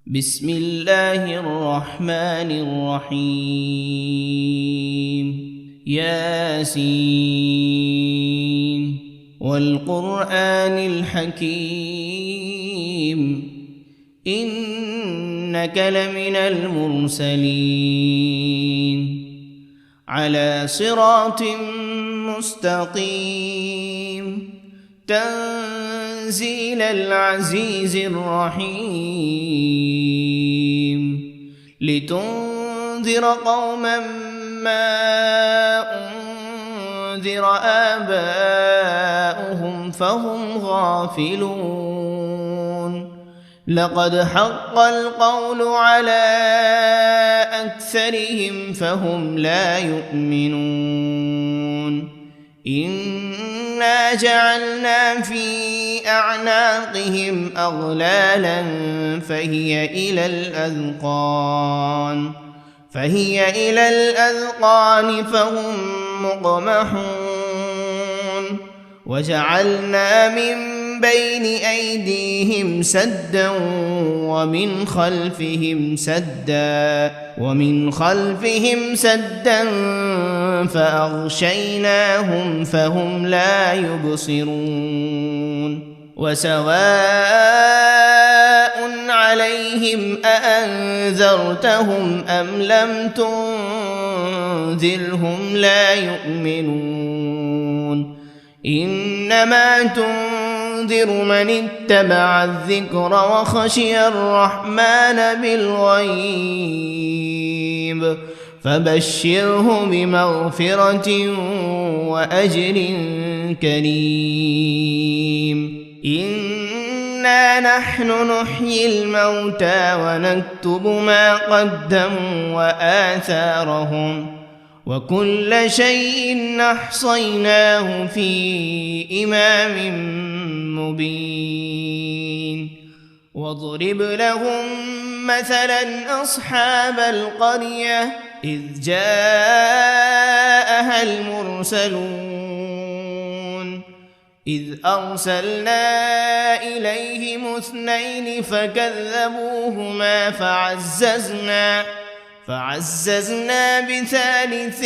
بسم الله الرحمن الرحيم. ياسين والقرآن الحكيم إنك لمن المرسلين على صراط مستقيم تنزيل العزيز الرحيم لتنذر قوما ما أنذر آباؤهم فهم غافلون لقد حق القول على أكثرهم فهم لا يؤمنون إنا جعلنا في أعناقهم أغلالا فهي إلى الأذقان فهم مقمحون وجعلنا من بين أيديهم سدا ومن خلفهم سدا فأغشيناهم فهم لا يبصرون وسواء عليهم أأنذرتهم أم لم تنذرهم لا يؤمنون إنما تنذر من اتبع الذكر وخشي الرحمن بالغيب فبشره بمغفرة وأجر كريم إنا نحن نحيي الموتى ونكتب ما قدموا وآثارهم وكل شيء أحصيناه في إمام مبين واضرب لهم مثلا أصحاب القرية إذ جاءها المرسلون إذ أرسلنا إليهم 2 فكذبوهما فعززنا بثالث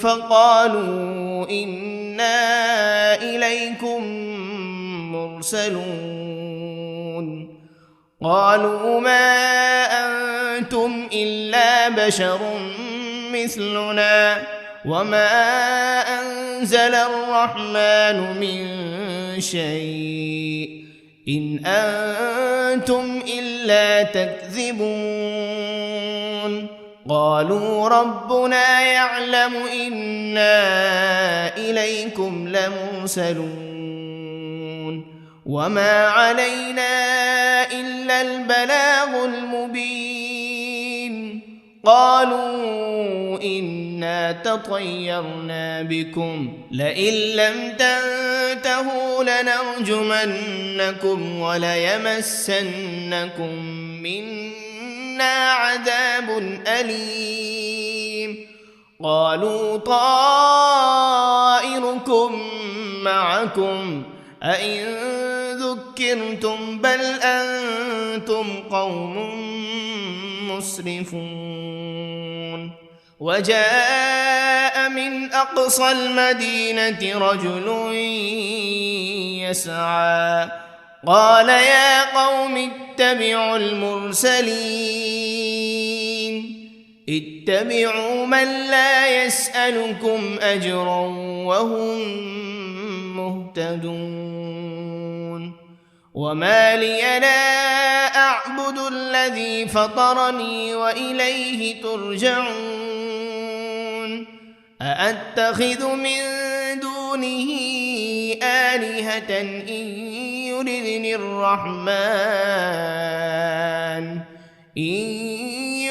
فقالوا إنا إليكم مرسلون قالوا ما أنتم إلا بشر مثلنا وما أنزل الرحمن من شيء إن أنتم إلا تكذبون قالوا ربنا يعلم إنا إليكم لمرسلون وما علينا إلا البلاغ المبين قالوا إنا تطيرنا بكم لئن لم تنتهوا لنرجمنكم وليمسنكم منا عذاب أليم قالوا طائركم معكم أئن ذكرتم بل أنتم قوم مسرفون وجاء من أقصى المدينة رجل يسعى قال يا قوم اتبعوا المرسلين اتبعوا من لا يسألكم أجرا وهم مهتدون وما لي لا أعبد الذي فطرني وإليه ترجعون أأتخذ من دونه آلهة إن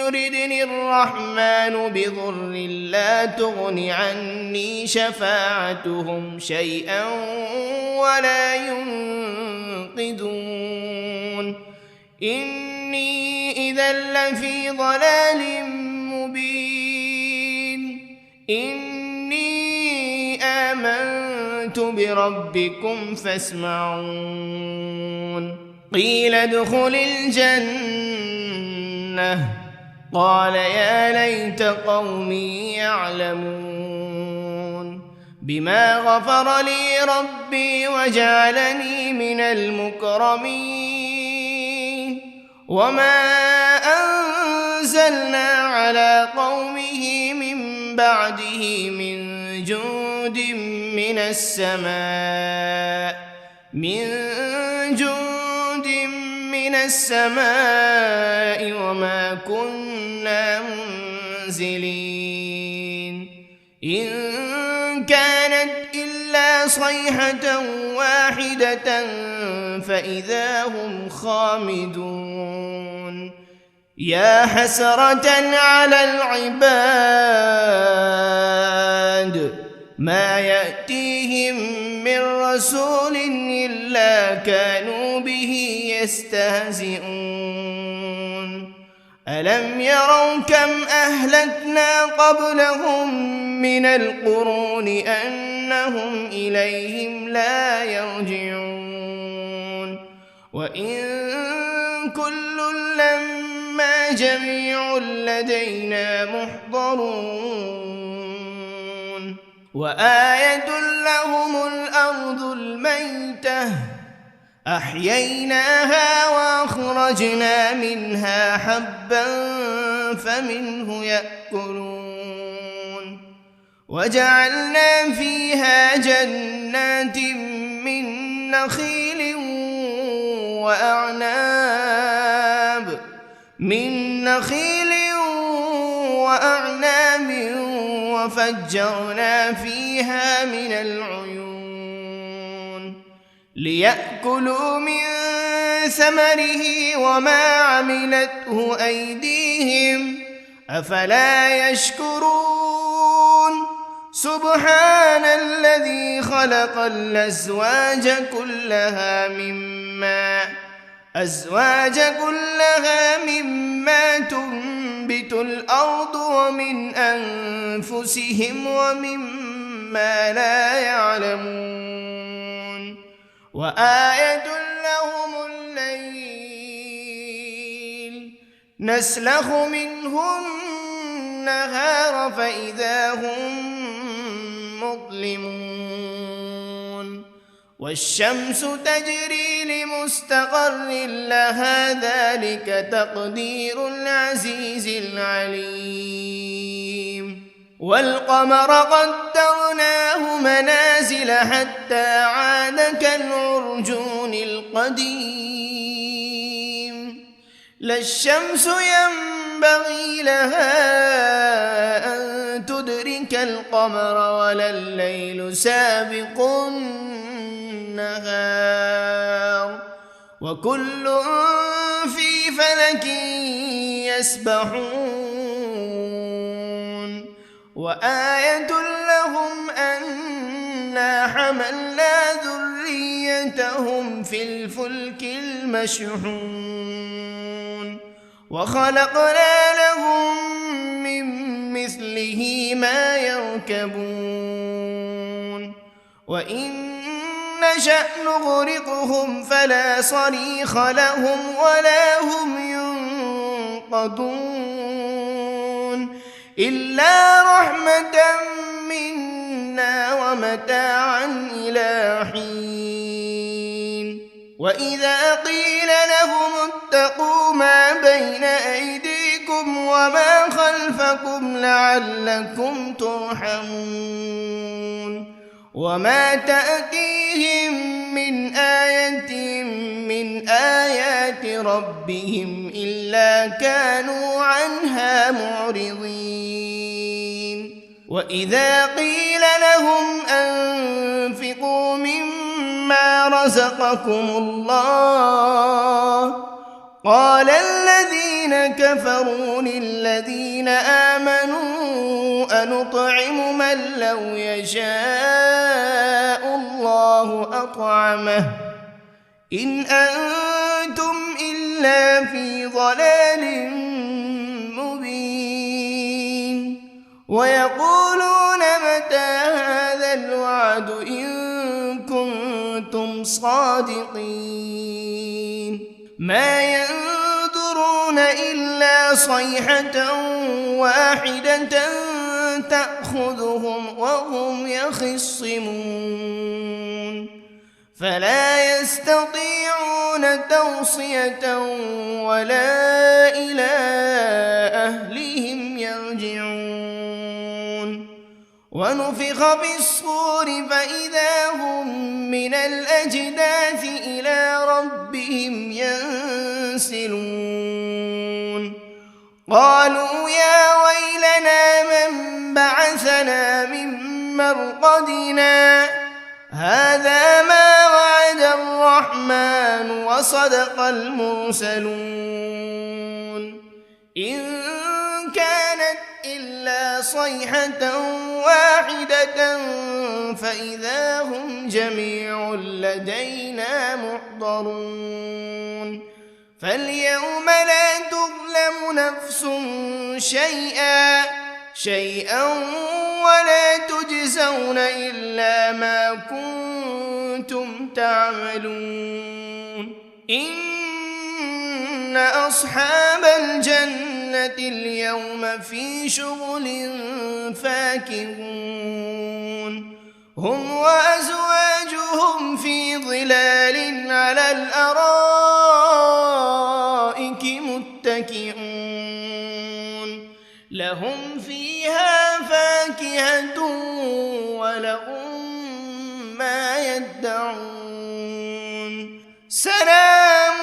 يردني الرحمن بضر لا تغن عني شفاعتهم شيئا ولا ينقذون إني إذا لفي ضلال مبين إني آمنت بربكم فاسمعون قيل ادخل الجنة الجنة قال يا ليت قومي يعلمون بما غفر لي ربي وجعلني من المكرمين وما أنزلنا على قومه من بعده من جند من السماء وما كنا منزلين إن كانت إلا صيحة واحدة فإذا هم خامدون يا حسرة على العباد ما يأتيهم من رسول إلا كانوا به يستهزئون ألم يروا كم أهلكنا قبلهم من القرون أنهم إليهم لا يرجعون وإن كل لما جميع لدينا محضرون وآية لهم الأرض الميتة أحييناها وأخرجنا منها حبا فمنه يأكلون وجعلنا فيها جنات من نخيل وأعناب وفجرنا فيها من العيون ليأكلوا من ثمره وما عملته أيديهم أفلا يشكرون سبحان الذي خلق الأزواج كلها مما تنبت الأرض ومن أنفسهم ومما لا يعلمون وآية لهم الليل نسلخ منه النهار فإذا هم مظلمون والشمس تجري لمستقر لها ذلك تقدير العزيز العليم والقمر قدرناه منازل حتى عاد كالعرجون القديم لا الشمس ينبغي لها أن تدرك القمر ولا الليل سابق النهار وكل في فلك يسبحون وآية لهم أنا حملنا ذريتهم في الفلك المشحون وخلقنا لهم من مثله ما يركبون وإن نشأ نغرقهم فلا صريخ لهم ولا هم ينقذون إلا رحمة منا ومتاعا إلى حين وإذا قيل لهم اتقوا ما بين أيديكم وما خلفكم لعلكم ترحمون وما تأتيهم من آية من آيات ربهم إلا كانوا عنها معرضين وإذا قيل لهم أنفقوا مما رزقكم الله قال الذين كفروا للذين آمنوا أنطعم من لو يشاء الله أطعمه إن أنتم إلا في ضلال مبين ويقولون متى هذا الوعد إن كنتم صادقين ما ينظرون إلا صيحة واحدة تأخذهم وهم يخصمون فلا يستطيعون توصية ولا إلى أهلهم يرجعون ونفخ في الصور فإذا هم من الأجداث إلى ربهم ينسلون قالوا يا ويلنا من بعثنا من مرقدنا هذا ما وعد الرحمن وصدق المرسلون إن كانت إلا صيحة واحدة فإذا هم جميع لدينا محضرون فاليوم لا تظلم نفس شيئا ولا تجزون إلا ما كنتم تعملون إن أصحاب الجنة اليوم في شغل فاكهون هم وأزواجهم في ظلال على الأرائك متكئون لهم فيها فاكهة ولهم ما يدعون سلام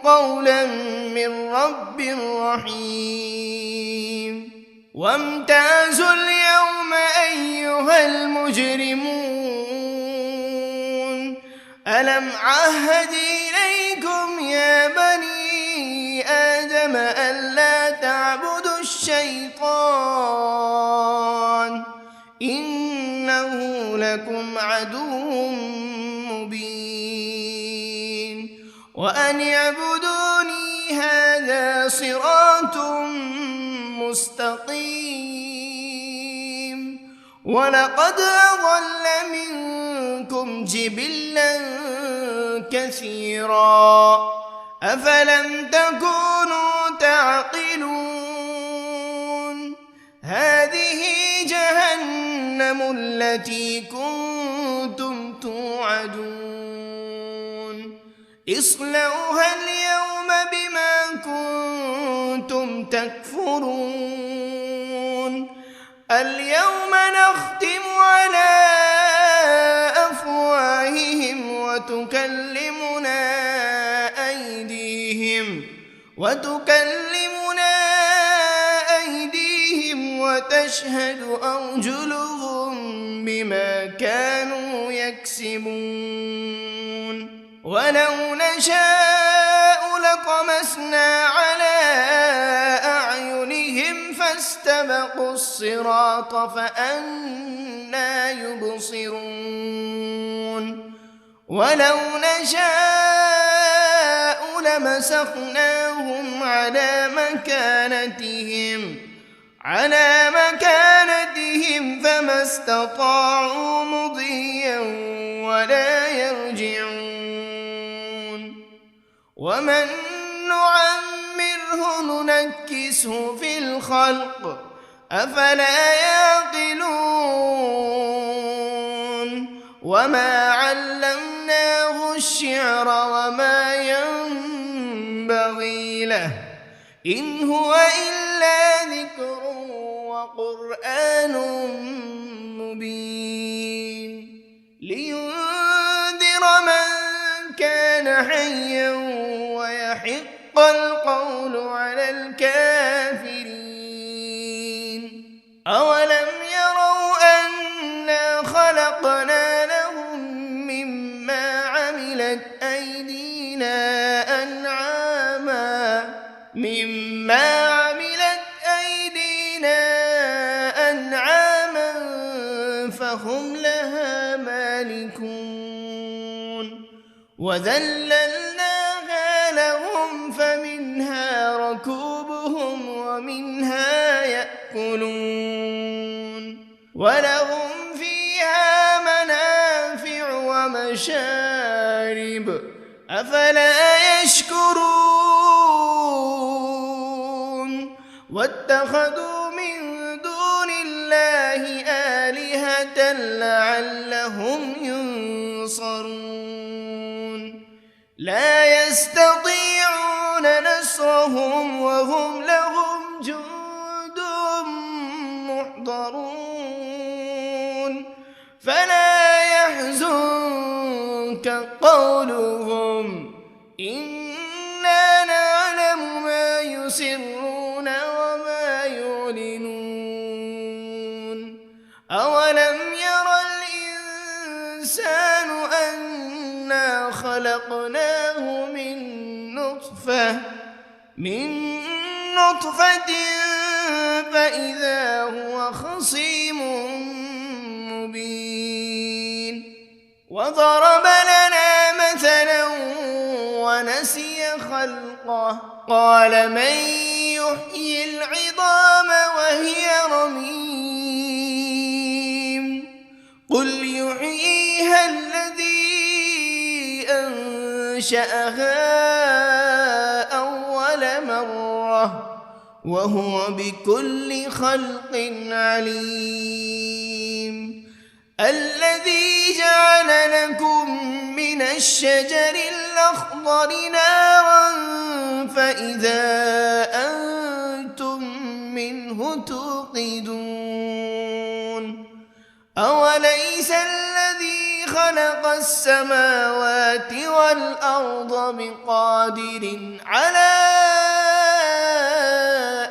قولا من رب رحيم وامتازوا اليوم أيها المجرمون ألم عهد إليكم يا بني آدم ألا تعبدوا الشيطان إنه لكم عدو مبين وأن اعبدوني هذا صراط مستقيم ولقد أضل منكم جبلا كثيرا أفلم تكونوا تعقلون هذه جهنم التي كنتم توعدون اصلوها اليوم بما كنتم تكفرون اليوم نختم على أفواههم وتكلمنا أيديهم وتشهد أرجلهم بما كانوا يكسبون ولو نشاء لطمسنا على أعينهم فاستبقوا الصراط فأنى يبصرون ولو نشاء لمسخناهم على مكانتهم فما استطاعوا مضيا ولا يرجعون ومن نعمره ننكسه في الخلق أفلا يعقلون وما علمناه الشعر وما ينبغي له إن هو إلا ذكر وقرآن مبين لينذر من كان حيا ويحق القول على الكافرين أولم يروا أنا خلقنا لهم مما عملت أيدينا أنعاما فهم لها مالكون وذللناها لهم فمنها ركوبهم ومنها يأكلون ولهم فيها منافع ومشارب أفلا يشكرون واتخذوا من دون الله آلهة لعلهم ينصرون لا يستطيعون نصرهم وهم لهم جند محضرون فلا يحزنك قولهم إنا نعلم ما يسرون وما يعلنون أولم ير الإنسان أنا خلقناه من نطفة فإذا هو خصيم مبين وضرب لنا مثلا ونسي خلقه قال من يحيي العظام وهي رميم قل يحييها الذي أنشأها أول مرة وهو بكل خلق عليم الذي جعل لكم من الشجر الأخضر نارا فإذا أنتم منه توقدون أوليس الذي خلق السماوات والأرض بقادر على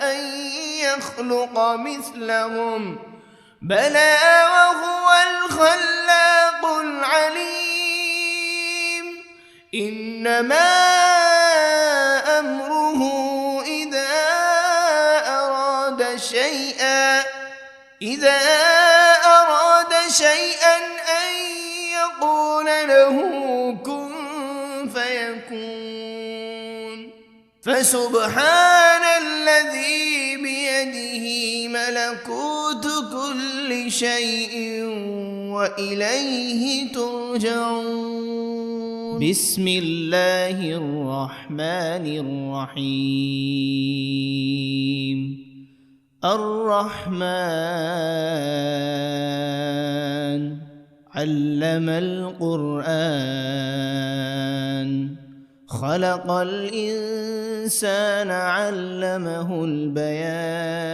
أن يخلق مثلهم بلى وهو الخلاق العليم إنما أمره إذا أراد شيئا أن يقول له كن فيكون فسبحان الذي بيده ملكوت كل شيء وإليه ترجعون بسم الله الرحمن الرحيم الرحمن علم القرآن خلق الإنسان علمه البيان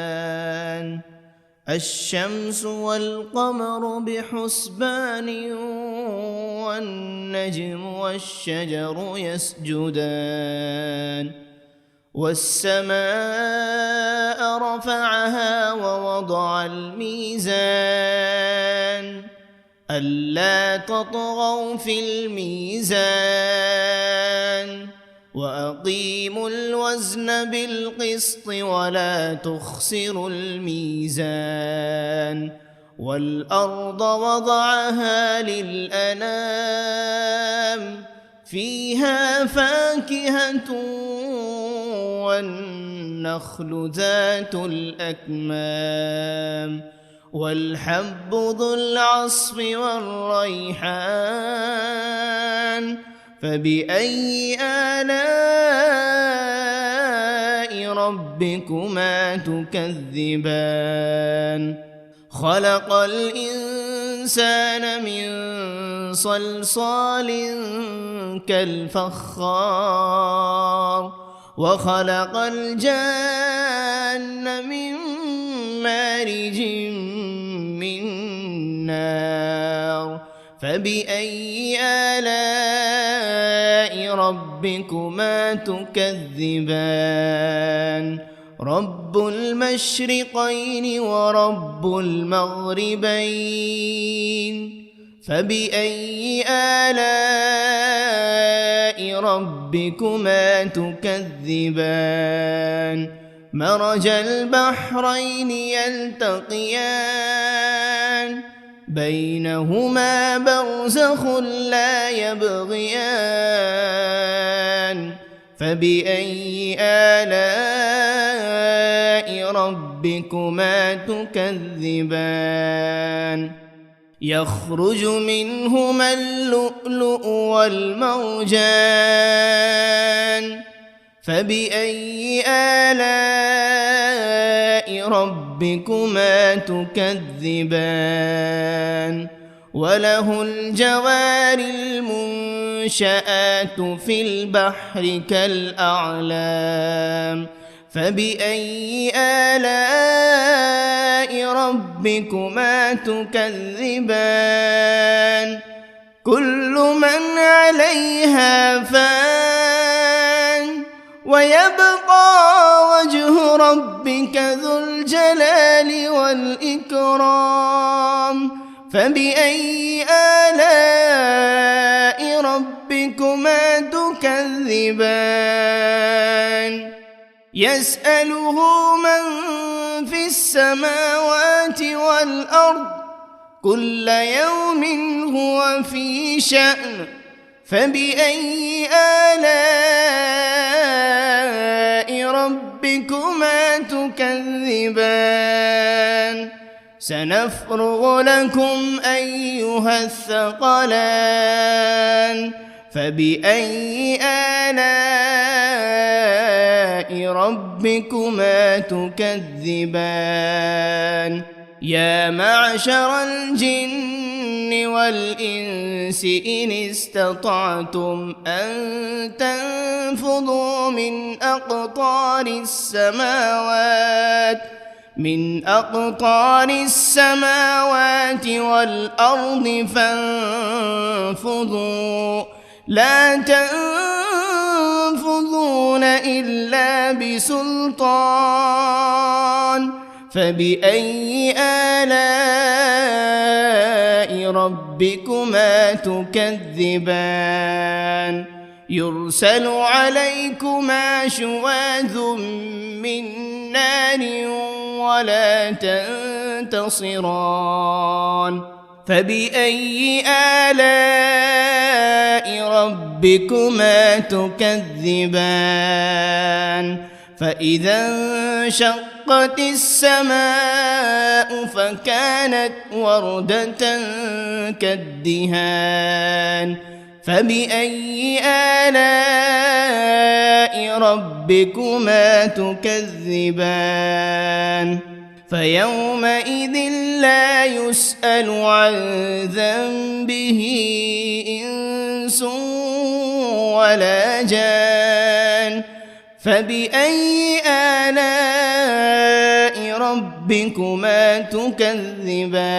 الشمس والقمر بحسبان والنجم والشجر يسجدان والسماء رفعها ووضع الميزان ألا تطغوا في الميزان وأقيموا الوزن بالقسط ولا تخسروا الميزان والأرض وضعها للأنام فيها فاكهة والنخل ذات الأكمام والحب ذو العصف والريحان فبأي آلاء ربكما تكذبان خلق الإنسان من صلصال كالفخار وخلق الجان من مارج من نار فبأي آلاء ربكما تكذبان رب المشرقين ورب المغربين فبأي آلاء ربكما تكذبان مرج البحرين يلتقيان بينهما برزخ لا يبغيان فبأي آلاء ربكما تكذبان يخرج منهما اللؤلؤ والمرجان فبأي آلاء ربكما تكذبان وله الجوار المنشآت في البحر كالأعلام فبأي آلاء ربكما تكذبان كل من عليها فان ويبقى وجه ربك ذو الجلال والإكرام فبأي آلاء ربكما تكذبان يسأله من في السماوات والأرض كل يوم هو في شأن فبأي آلاء ربكما تكذبان سنفرغ لكم أيها الثقلان فبأي آلاء ربكما تكذبان يا معشر الجن والإنس إن استطعتم أن تنفذوا من أقطار السماوات والأرض فانفذوا لا تنفذون إلا بسلطان فبأي آلاء ربكما تكذبان يرسل عليكما شواذ من نار ولا تنتصران فبأي آلاء ربكما تكذبان فإذا انشقت السماء فكانت وردة كالدهان فبأي آلاء ربكما تكذبان فيومئذ لا يسأل عن ذنبه إنس ولا جان فبأي آلاء ربكما تكذبان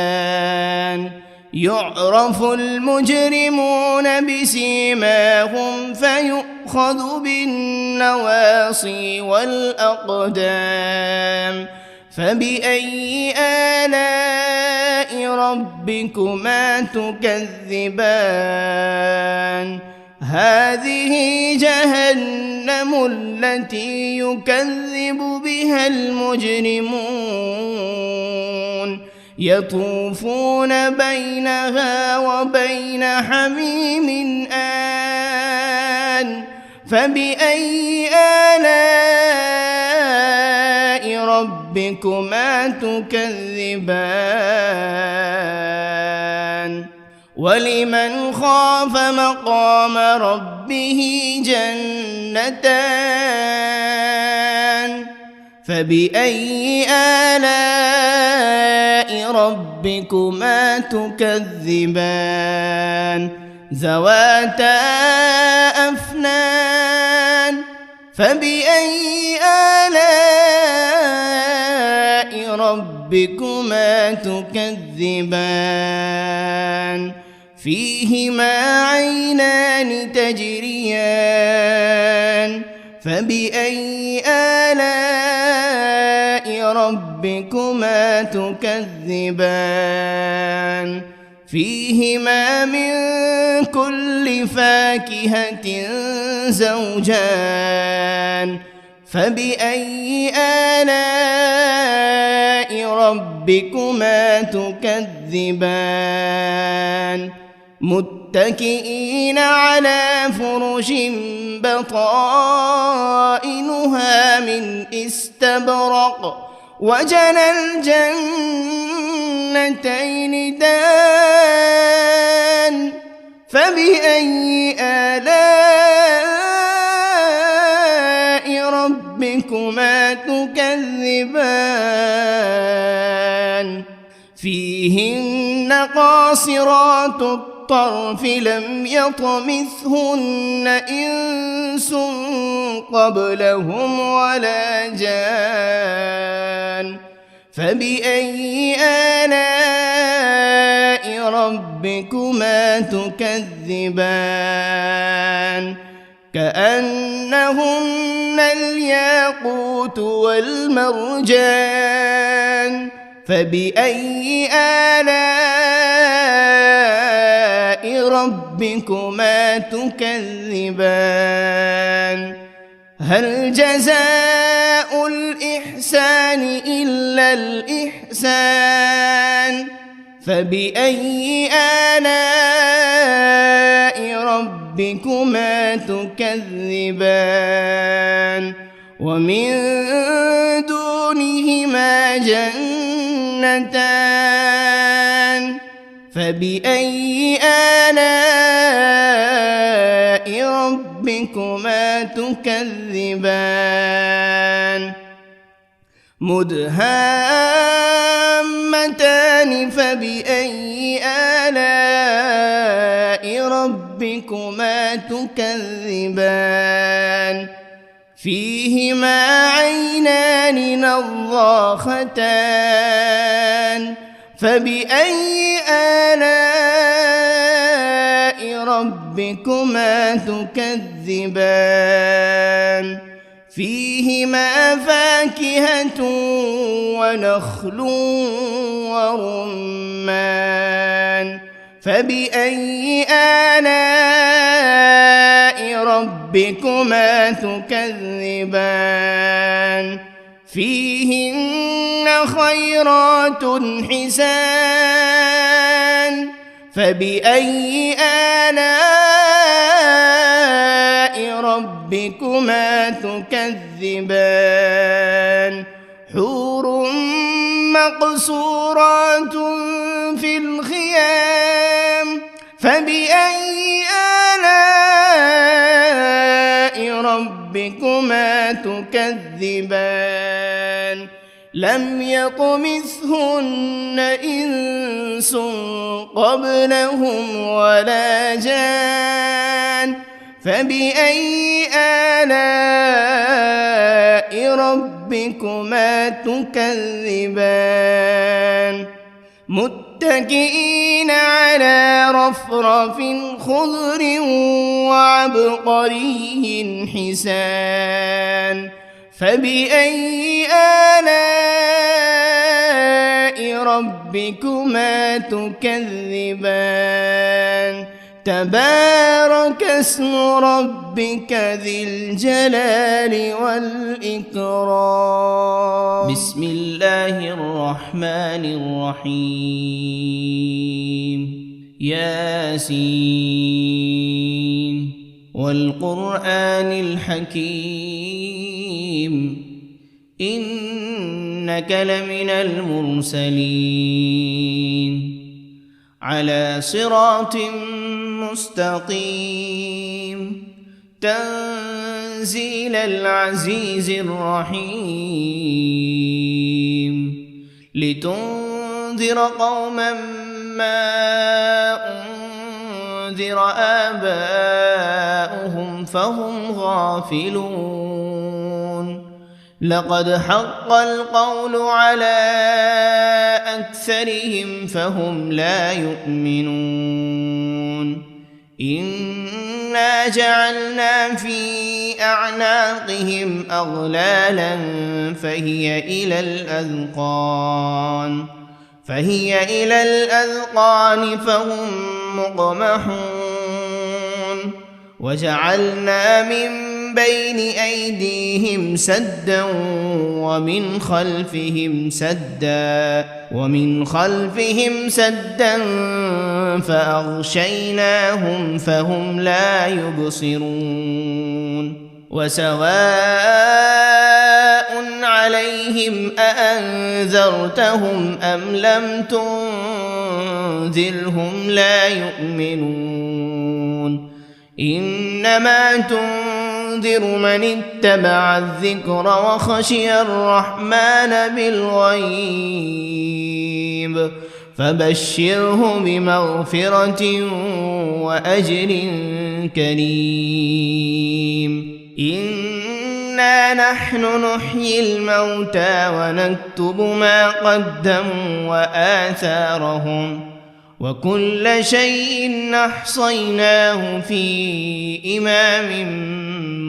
يعرف المجرمون بسيماهم فيؤخذ بالنواصي والأقدام فبأي آلاء ربكما تكذبان هذه جهنم التي يكذب بها المجرمون يطوفون بينها وبين حميم آن فبأي آلاء ربكما تكذبان ولمن خاف مقام ربه جنتان فبأي آلاء ربكما تكذبان ذواتا أفنان فبأي آلاء ربكما تكذبان فيهما عينان تجريان فبأي آلاء ربكما تكذبان فيهما من كل فاكهة زوجان فبأي آلاء ربكما تكذبان متكئين على فرش بطائنها من استبرق وجنى الجنتين دان فبأي آلاء ربكما تكذبان تكذبان فيهن قاصرات الطرف لم يطمثهن إنس قبلهم ولا جان فبأي آلاء ربكما تكذبان كأنهن الياقوت والمرجان فبأي آلاء ربكما تكذبان هل جزاء الإحسان إلا الإحسان فبأي آلاء ربكما تكذبان ومن دونهما جنتان فبأي آلاء ربكما تكذبان مدهامتان فبأي آلاء ربكما تكذبان فيهما عينان نضاختان فبأي آلاء ربكما تكذبان فيهما فاكهة ونخل ورمان فبأي آلاء ربكما تكذبان فيهن خيرات حسان فبأي آلاء ربكما تكذبان حور مقصورات في الخيام فبأي آلاء ربكما تكذبان لم يطمثهن إنس قبلهم ولا جان فبأي آلاء ربكما تكذبان متكئين على رفرف خضر وعبقري حسان فبأي آلاء ربكما تكذبان تبارك اسم ربك ذي الجلال والإكرام بسم الله الرحمن الرحيم ياسين والقرآن الحكيم إنك لمن المرسلين على صراط مستقيم تنزيل العزيز الرحيم لتنذر قوما ما أنذر آباؤهم فهم غافلون لقد حق القول على أكثرهم فهم لا يؤمنون إنا جعلنا في أعناقهم أغلالا فهي إلى الأذقان فهم مقمحون وجعلنا من بين أيديهم سدا ومن خلفهم سدا فأغشيناهم فهم لا يبصرون وسواء عليهم أأنذرتهم أم لم تنذرهم لا يؤمنون إنما تنذر تنذر من اتبع الذكر وخشي الرحمن بالغيب فبشره بمغفرة وأجر كريم إنا نحن نحيي الموتى ونكتب ما قدموا وآثارهم وكل شيء أحصيناه في إمام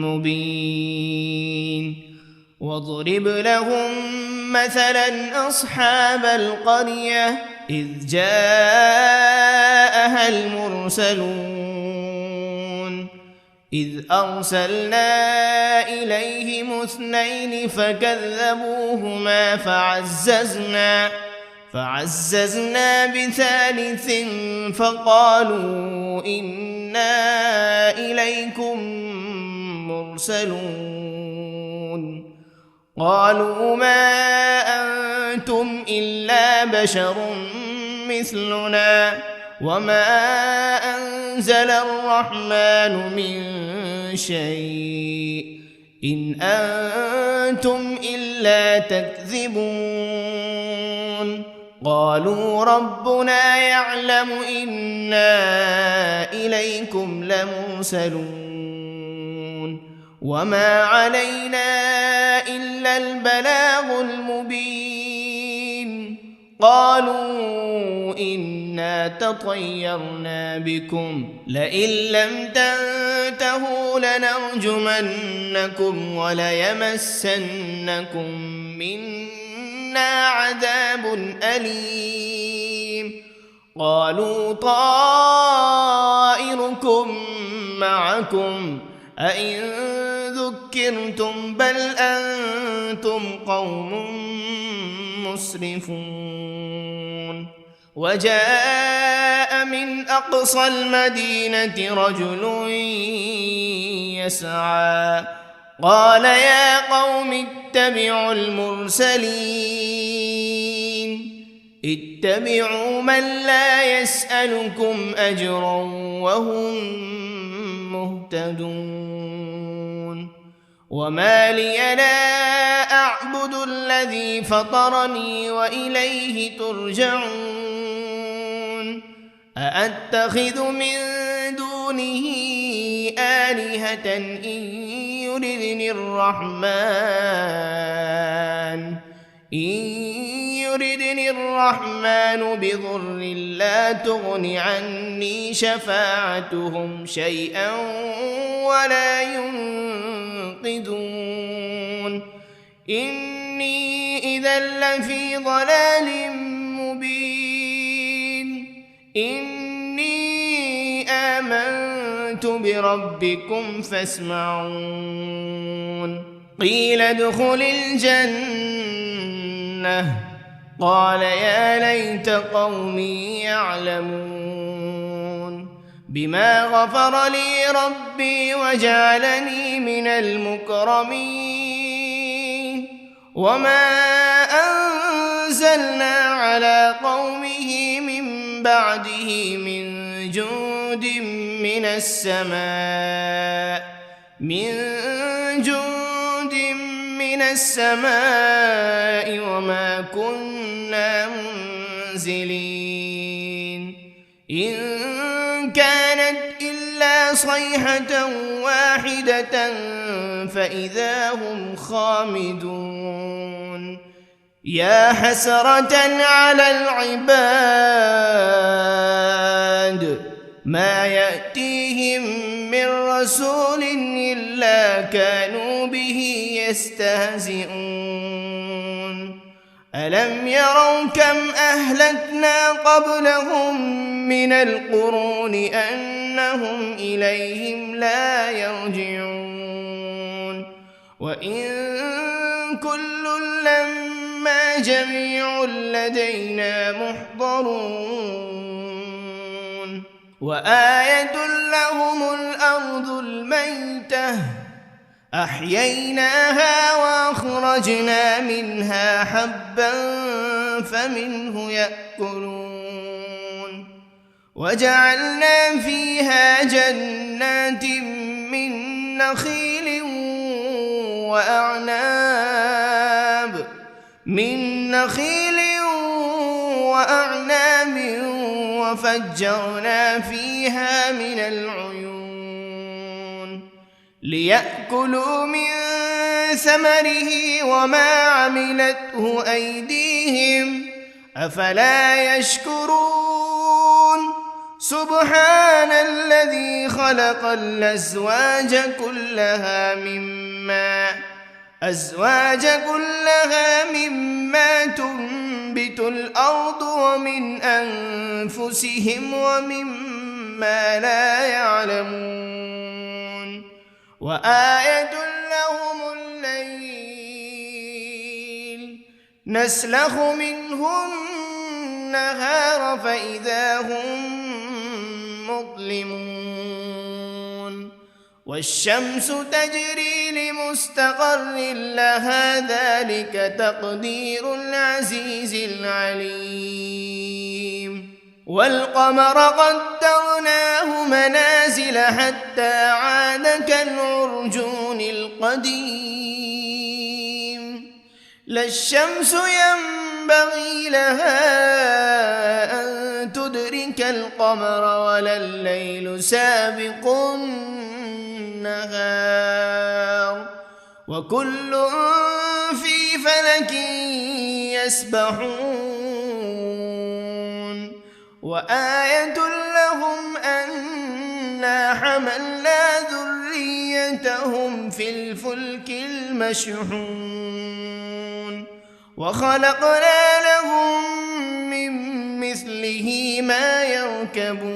مبين واضرب لهم مثلا أصحاب القرية إذ جاءها المرسلون إذ أرسلنا إليهم 2 فكذبوهما فعززنا بثالث فقالوا إنا إليكم مرسلون قالوا ما أنتم إلا بشر مثلنا وما أنزل الرحمن من شيء إن أنتم إلا تكذبون قالوا ربنا يعلم إنا إليكم لمرسلون وما علينا إلا البلاغ المبين قالوا إنا تطيرنا بكم لئن لم تنتهوا لنرجمنكم وليمسنكم منا عذاب أليم قالوا طائركم معكم أئن ذكرتم بل أنتم قوم مسرفون وجاء من أقصى المدينة رجل يسعى قال يا قوم اتبعوا المرسلين اتبعوا من لا يسألكم أجرا وهم مهتدون وما لي لا أعبد الذي فطرني وإليه ترجعون أأتخذ من دونه آلهة إن يردني الرحمن بضر لا تغن عني شفاعتهم شيئا ولا ينقذون إني إذا لفي ضلال مبين إني آمنت بربكم فاسمعون قيل ادخل الجنة قال يا ليت قومي يعلمون بما غفر لي ربي وجعلني من المكرمين وما أنزلنا على قومه من بعده من جند من السماء وما كنا منزلين إن كانت إلا صيحة واحدة فإذا هم خامدون يا حسرة على العباد ما يأتيهم من رسول إلا كانوا به يستهزئون ألم يروا كم أهلكنا قبلهم من القرون أنهم إليهم لا يرجعون وإن كل لما جميع لدينا محضرون وآية لهم الأرض الميتة أحييناها وأخرجنا منها حبا فمنه يأكلون وجعلنا فيها جنات من نخيل وأعناب من نخيل وأعناب وفجرنا فيها من العيون ليأكلوا من ثمره وما عملته أيديهم أفلا يشكرون سبحان الذي خلق الأزواج كلها مما تنبت الأرض ومن أنفسهم ومما لا يعلمون وآية لهم الليل نسلخ منه النهار فإذا هم مظلمون والشمس تجري لمستقر لها ذلك تقدير العزيز العليم والقمر قدرناه منازل حتى عاد كالعرجون القديم لا الشمس ينبغي لها أن تدرك القمر ولا الليل سابق النهار وكل في فلك يسبحون وآية لهم أنا حملنا ذريتهم في الفلك المشحون وخلقنا لهم من مثله ما يركبون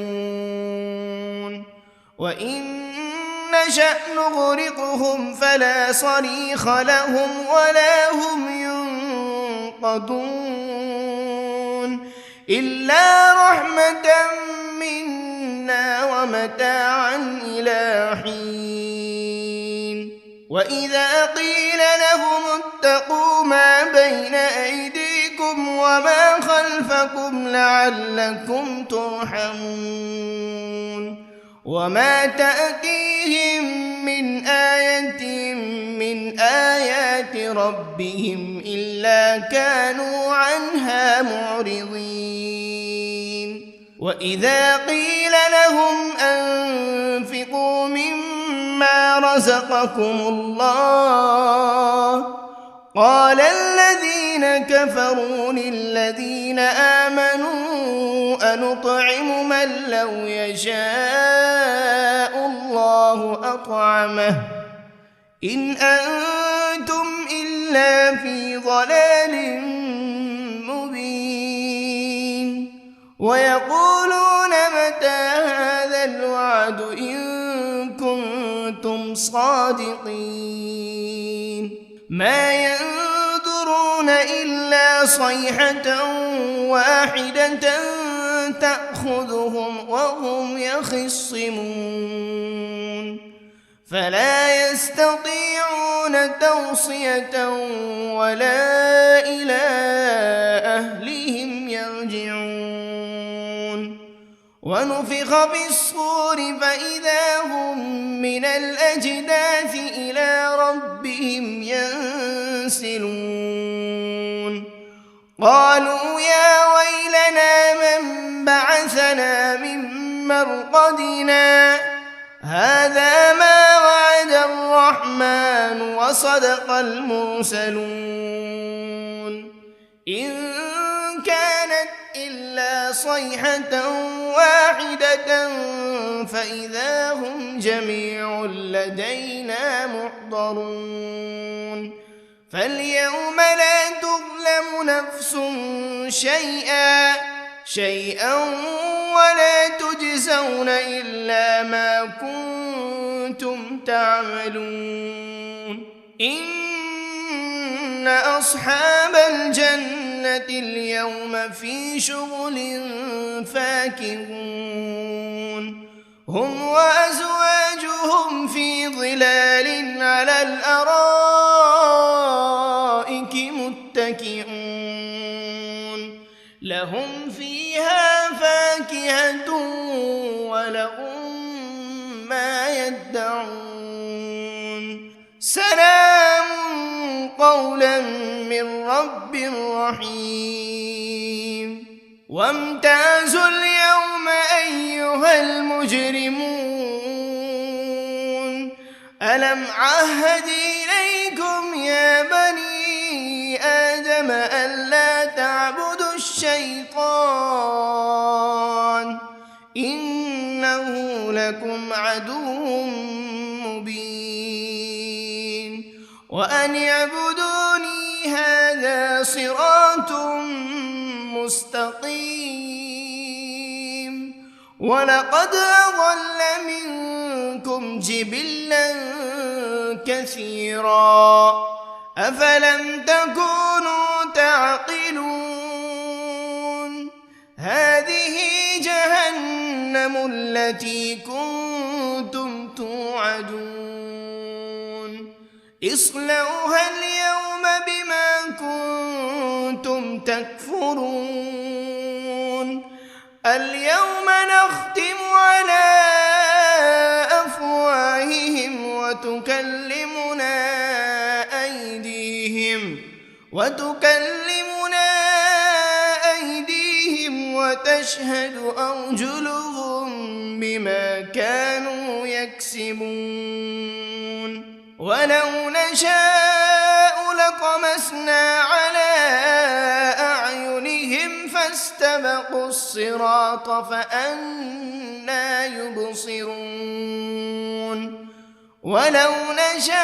وإن نشأ نغرقهم فلا صريخ لهم ولا هم ينقذون إلا رحمة منا ومتاعا إلى حين وإذا قيل لهم اتقوا ما بين أيديكم وما خلفكم لعلكم ترحمون وما تأتيهم من آية من آيات ربهم إلا كانوا عنها معرضين وإذا قيل لهم أنفقوا مما رزقكم الله قال الذين كفروا للذين آمنوا أنطعم من لو يشاء الله أطعمه إن أنتم إلا في ضلال مبين ويقولون متى هذا الوعد إن كنتم صادقين ما ينظرون إلا صيحة واحدة تأخذهم وهم يخصمون فلا يستطيعون توصية ولا إلى أهلهم يرجعون ونفخ بالصور فإذا هم من الأجداث إلى ربهم ينسلون قالوا يا ويلنا من بعثنا من مرقدنا هذا ما وعد الرحمن وصدق المرسلون إن كانت إلا صيحة واحدة فإذا هم جميع لدينا محضرون فاليوم لا تظلم نفس شيئا ولا تجزون إلا ما كنتم تعملون إن أصحاب الجنة اليوم في شغل فاكهون هم وأزواجهم في ظلال على الأرائك متكئون لهم فيها فاكهة ولهم ما يدعون سلام قولا من رب رحيم وامتازوا اليوم أيها المجرمون ألم عهد إليكم يا بني آدم ألا تعبدوا الشيطان إنه لكم عدو مبين وأن اعبدوني هذا صراط مستقيم ولقد أضل منكم جبلا كثيرا أفلم تكونوا تعقلون هذه جهنم التي كنتم توعدون اصلوها اليوم بما كنتم تكفرون اليوم نختم على أفواههم وتكلمنا أيديهم وتشهد أرجلهم بما كانوا يكسبون ولو نشاء لطمسنا على أعينهم فاستبقوا الصراط فأنى يبصرون ولو نشاء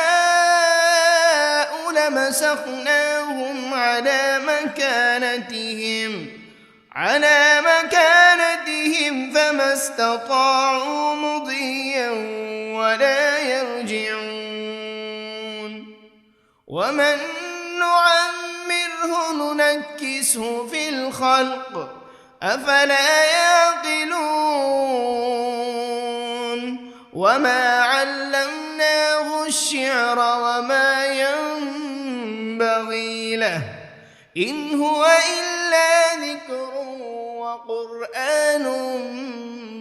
لمسخناهم على مكانتهم فما استطاعوا مضيا ولا يرجعون ومن نعمره ننكسه في الخلق أفلا يعقلون وما علمناه الشعر وما ينبغي له إن هو إلا ذكر وقرآن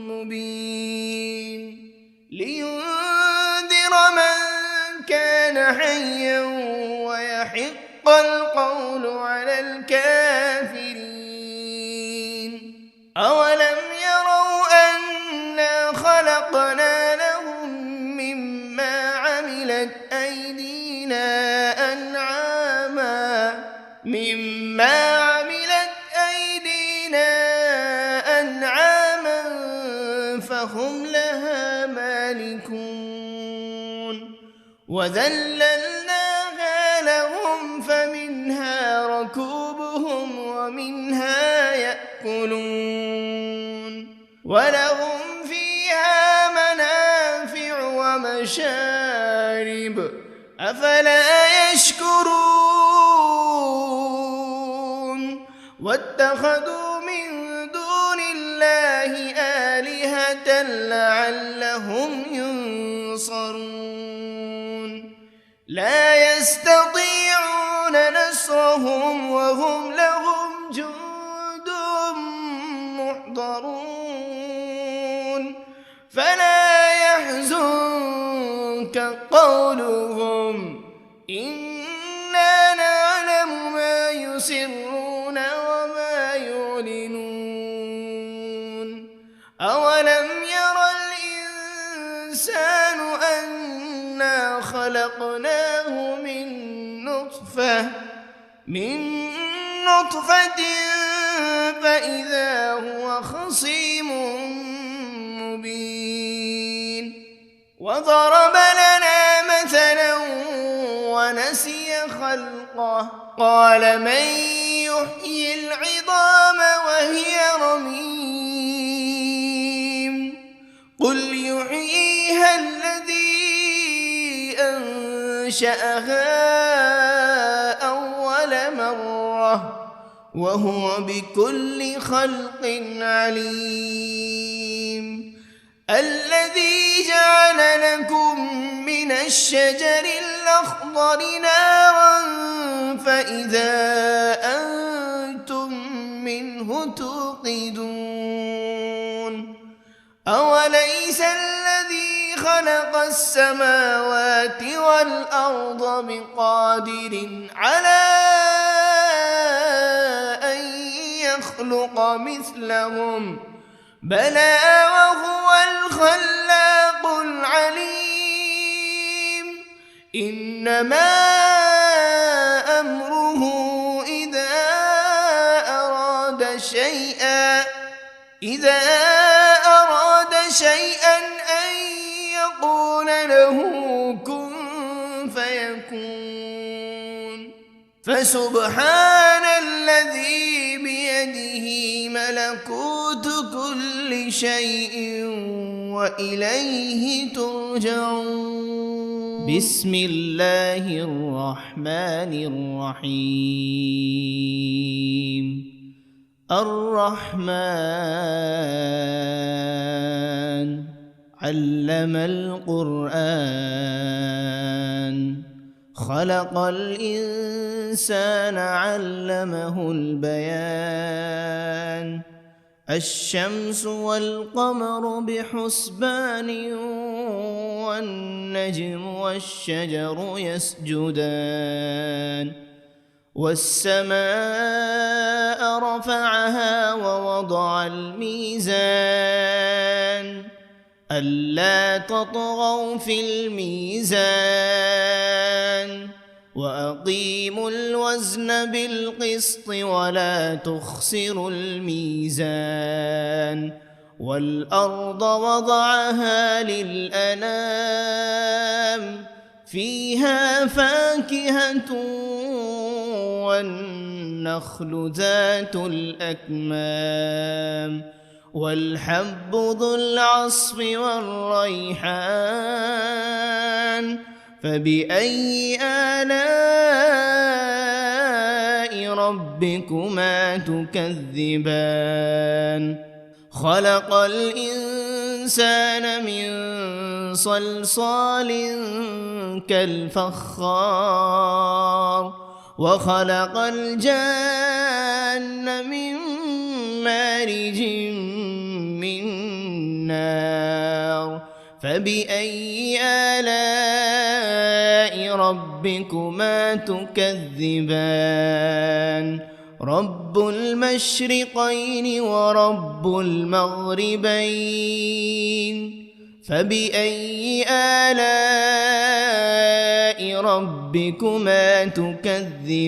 مبين لينذر من كان حيا ويحق القول على الكافرين أولم يروا أنا خلقنا لهم مما عملت أيدينا أنعاما فهم لها مالكون وذللناها لهم فمنها ركوبهم ومنها يأكلون ولهم فيها منافع ومشارب أفلا يشكرون واتخذوا من دون الله آلهة لعلهم ينصرون لا يستطيعون نصرهم وهم لهم جند محضرون فلا يحزنك قولهم إنا نعلم ما يسرون وما يعلنون أولم ير الإنسان أنا خلقناه من نطفة فإذا هو خصيم مبين وضرب لنا مثلا ونسي خلقه قال من يحيي العظام وهي رميم قل يحييها الذي أنشأها أول مرة وهو بكل خلق عليم الذي جعل لكم من الشجر الأخضر نارا فإذا أنتم منه توقدون أوليس الذي خلق خلق السماوات والأرض بقادر على أن يخلق مثلهم بلى وهو الخلاق العليم إنما أمره إذا أراد شيئا أن يقول له كن فيكون فسبحان الذي بيده ملكوت كل شيء وإليه ترجعون بسم الله الرحمن الرحيم الرحمن علم القرآن خلق الإنسان علمه البيان الشمس والقمر بحسبان والنجم والشجر يسجدان والسماء رفعها ووضع الميزان ألا تطغوا في الميزان وأقيموا الوزن بالقسط ولا تخسروا الميزان والأرض وضعها للأنام فيها فاكهة والنخل ذات الأكمام والحب ذو العصف والريحان فبأي آلاء ربكما تكذبان خلق الإنسان من صلصال كالفخار وخلق الجان من مارج من نار فبأي آلاء ربكما تكذبان رب المشرقين ورب المغربين فبأي آلاء ربكما تكذبان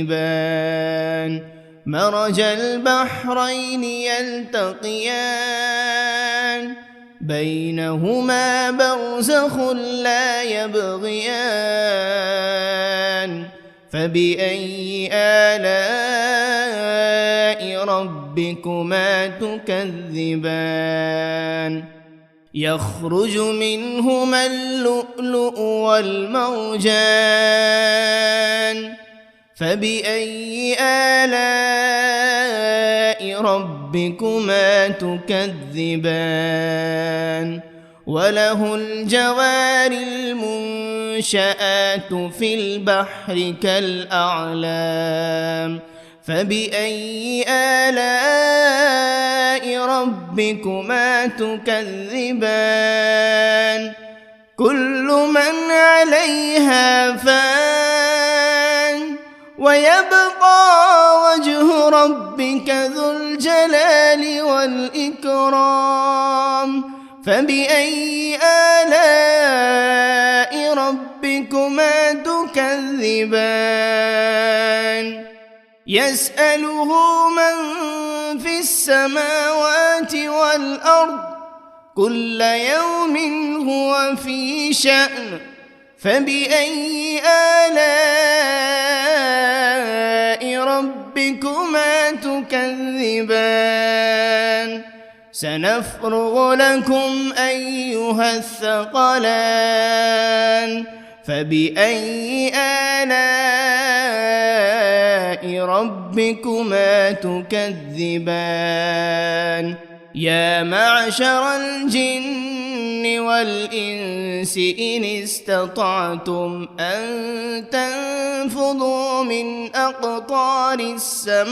مرج البحرين يلتقيان بينهما برزخ لا يبغيان فبأي آلاء ربكما تكذبان يخرج منهما اللؤلؤ والمرجان فبأي آلاء ربكما تكذبان وله الجوار المنشآت في البحر كالأعلام فبأي آلاء ربكما تكذبان كل من عليها فان ويبقى وجه ربك ذو الجلال والإكرام فبأي آلاء ربكما تكذبان يسأله من في السماوات والأرض كل يوم هو في شأن فبأي آلاء ربكما تكذبان سنفرغ لكم أيها الثقلان فبأي آلاء ربكما تكذبان يا معشر الجن والإنس إن استطعتم أن تنفذوا من أقطار السماوات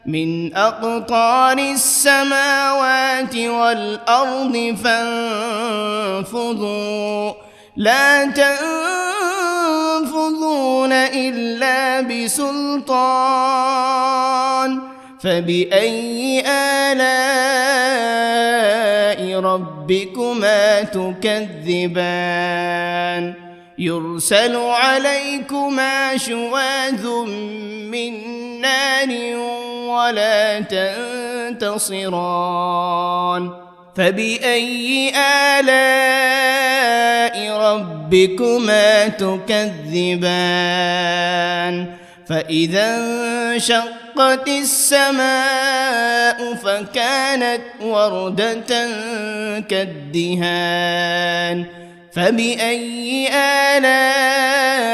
من أقطار السماوات والأرض فانفضوا لا تنفذون إلا بسلطان فبأي آلاء ربكما تكذبان يرسل عليكما شواذ من نار ولا تنتصران فبأي آلاء ربكما تكذبان فإذا انشقت السماء فكانت وردة كالدهان فبأي آلاء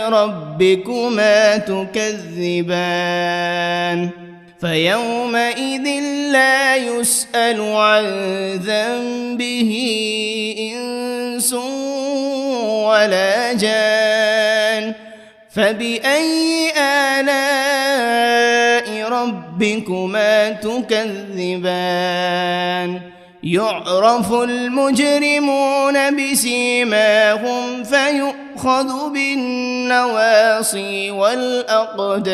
ربكما تكذبان فيومئذ لا يسأل عن ذنبه إنس ولا جان فبأي آلاء ربكما تكذبان يعرف المجرمون بسيماهم فيؤخذ بالنواصي والأقدام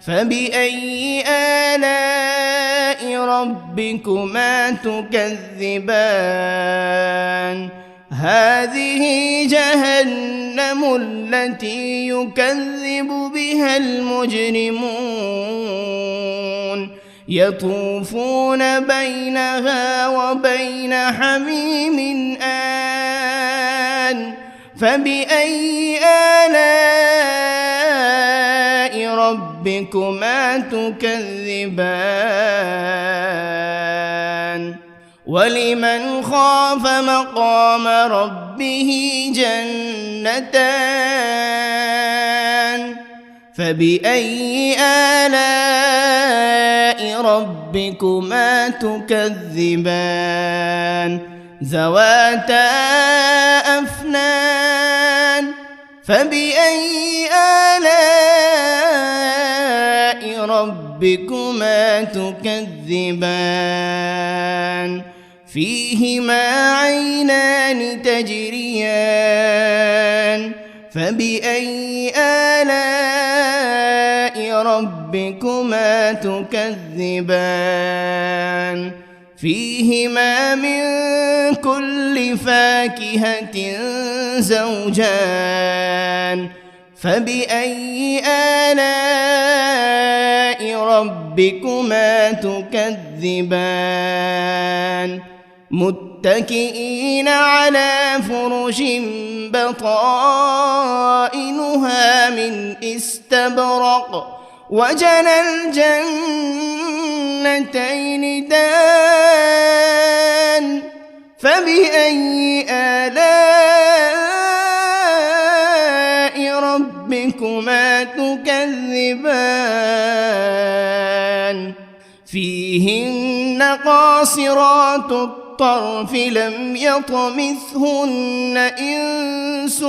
فبأي آلاء ربكما تكذبان هذه جهنم التي يكذب بها المجرمون يطوفون بينها وبين حميم آن فبأي آلاء ربكما تكذبان ولمن خاف مقام ربه جنتان فبأي آلاء ربكما تكذبان ذواتا أفنان فبأي آلاء ربكما تكذبان فيهما عينان تجريان فبأي آلاء ربكما تكذبان فيهما من كل فاكهة زوجان فبأي آلاء ربكما تكذبان متكئين على فرش بطائنها من استبرق وجنى الجنتين دان فبأي آلاء ربكما تكذبان فيهن قاصرات الطرف لم يطمثهن إنس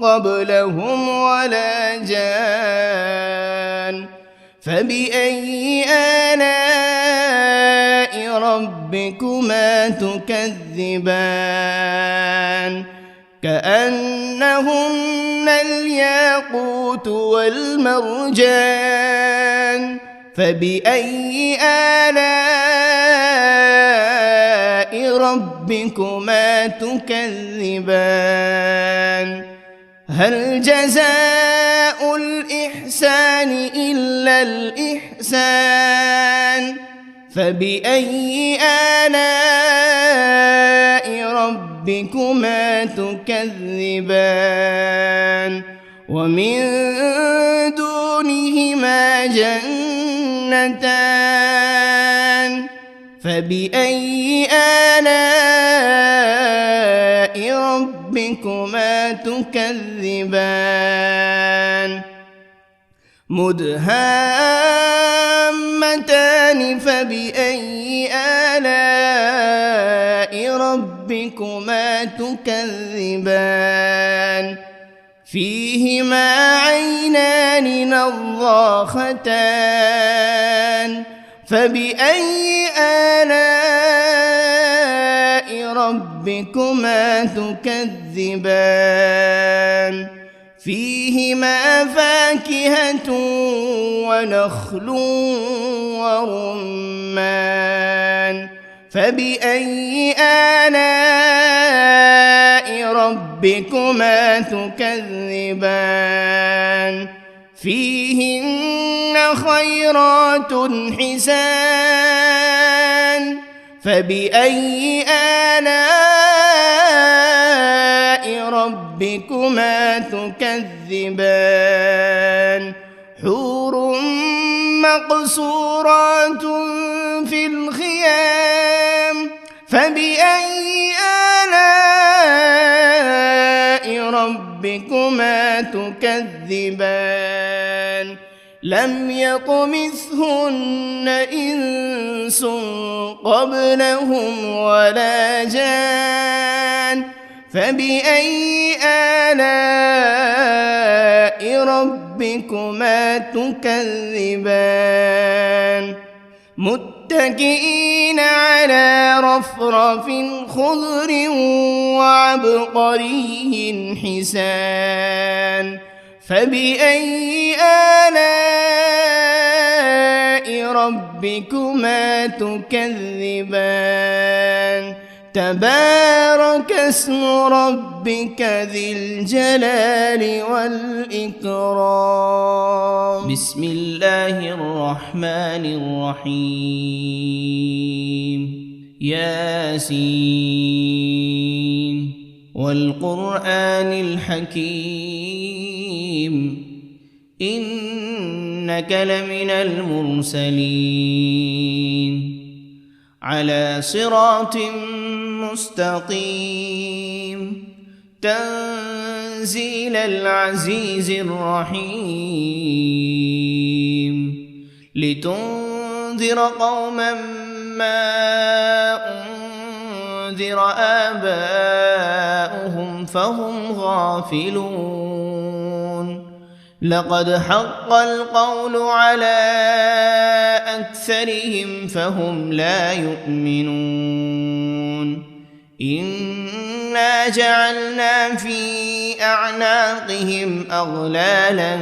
قبلهم ولا جان فبأي آلاء ربكما تكذبان كأنهن الياقوت والمرجان فبأي آلاء ربكما تكذبان هل جزاء الإحسان إلا الإحسان فبأي آلاء ربكما تكذبان ومن دونهما جنتان فبأي آلاء ربكما تكذبان مدهامتان فبأي آلاء ربكما تكذبان فيهما عينان نضاختان فبأي آلاء ربكما تكذبان فيهما فاكهة ونخل ورمان فبأي آلاء ربكما تكذبان فيهن خيرات حسان فبأي آلاء ربكما تكذبان حور مقصورات في الخيام فبأي آلاء ربكما تكذبان لم يطمثهن إنس قبلهم ولا جان فبأي آلاء ربكما تكذبان متكئين على رفرف خضر وعبقري حسان فبأي آلاء ربكما تكذبان تبارك اسم ربك ذي الجلال والإكرام بسم الله الرحمن الرحيم ياسين والقرآن الحكيم إنك لمن المرسلين على صراط مستقيم تنزيل العزيز الرحيم لتنذر قوما ما أنذر آباؤهم فهم غافلون لقد حق القول على أكثرهم فهم لا يؤمنون إنا جعلنا في أعناقهم أغلالا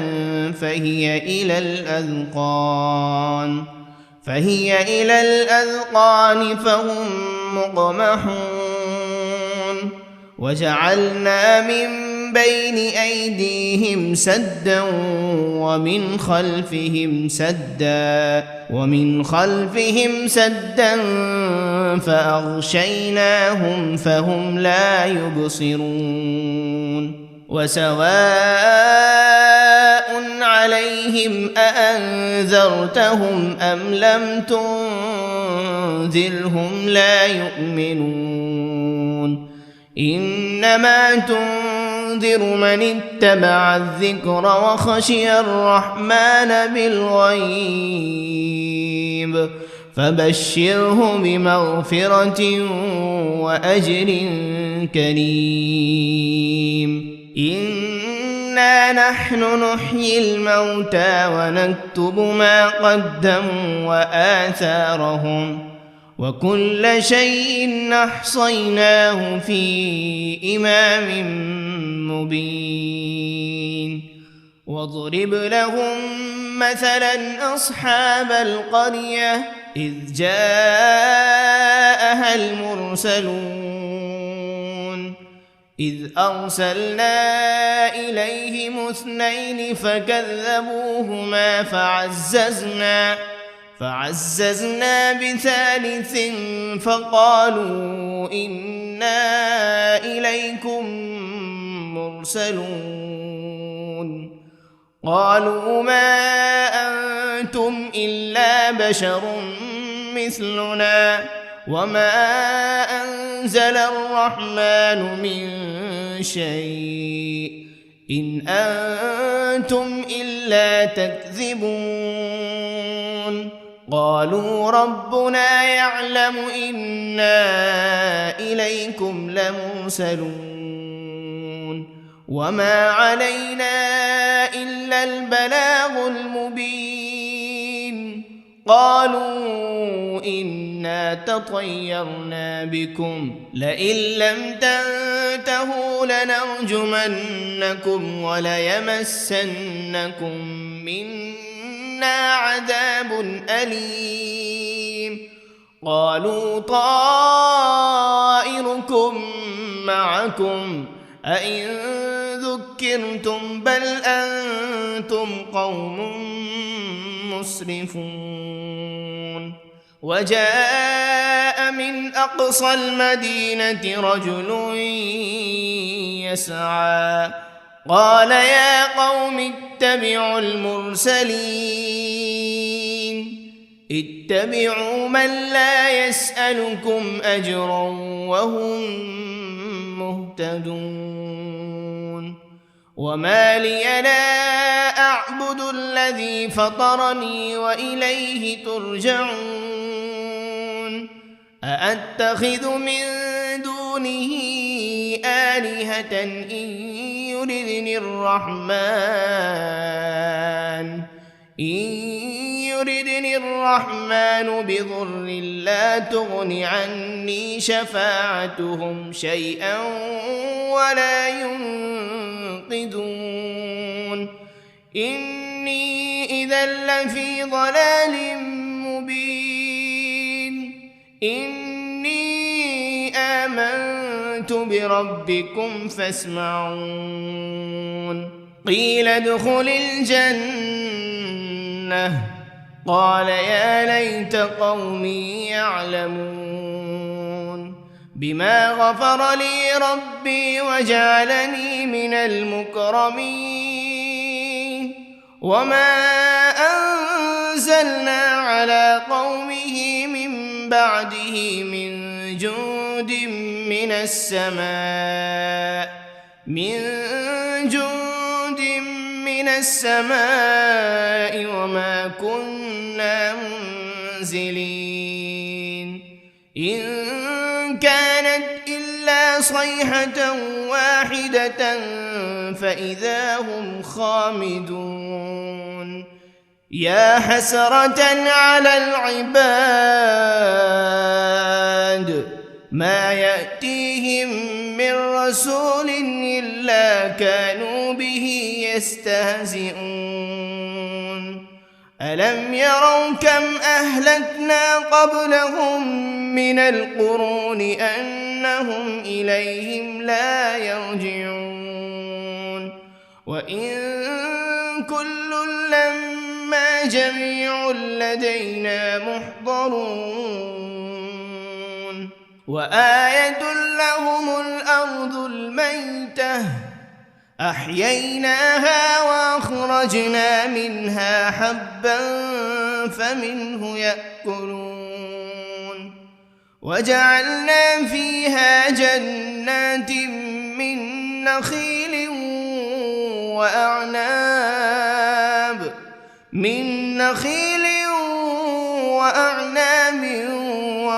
فهي إلى الأذقان فهم مقمحون وجعلنا من بين أيديهم سدا ومن خلفهم سدا فأغشيناهم فهم لا يبصرون وسواء عليهم أأنذرتهم أم لم تنذرهم لا يؤمنون إنما تنذر من اتبع الذكر وخشي الرحمن بالغيب فبشره بمغفرة وأجر كريم إنا نحن نحيي الموتى ونكتب ما قدموا وآثارهم وكل شيء أحصيناه في إمام مبين واضرب لهم مثلا أصحاب القرية إذ جاءها المرسلون إذ أرسلنا إليهم 2 فكذبوهما فعززنا بثالث فقالوا إنا إليكم مرسلون قالوا ما أنتم إلا بشر مثلنا وما أنزل الرحمن من شيء إن أنتم إلا تكذبون قالوا ربنا يعلم إنا إليكم لمرسلون وما علينا إلا البلاغ المبين قالوا إنا تطيرنا بكم لئن لم تنتهوا لنرجمنكم وليمسنكم منا عذاب أليم قالوا طائركم معكم أئن ذكرتم بل أنتم قوم مسرفون وجاء من أقصى المدينة رجل يسعى قال يا قوم اتبعوا المرسلين اتبعوا من لا يسألكم أجرا وهم مهتدون وما لي لا أعبد الذي فطرني وإليه ترجعون أأتخذ من دونه آلهة إن يردني الرحمن بضر لا تغن عني شفاعتهم شيئا ولا ينقذون إني إذا لفي ضلال مبين إني آمنت بربكم فاسمعون قيل ادخل الجنة قال يا ليت قومي يعلمون بما غفر لي ربي وجعلني من المكرمين وما أنزلنا على قومه من بعده من جند من السماء وما كنا منزلين إن كانت إلا صيحة واحدة فإذا هم خامدون يا حسرة على العباد ما يأتيهم من رسول إلا كانوا به يستهزئون ألم يروا كم أهلكنا قبلهم من القرون أنهم إليهم لا يرجعون وإن كل لما جميع لدينا محضرون وآية لهم الأرض الميتة أحييناها وأخرجنا منها حبا فمنه يأكلون وجعلنا فيها جنات من نخيل وأعناب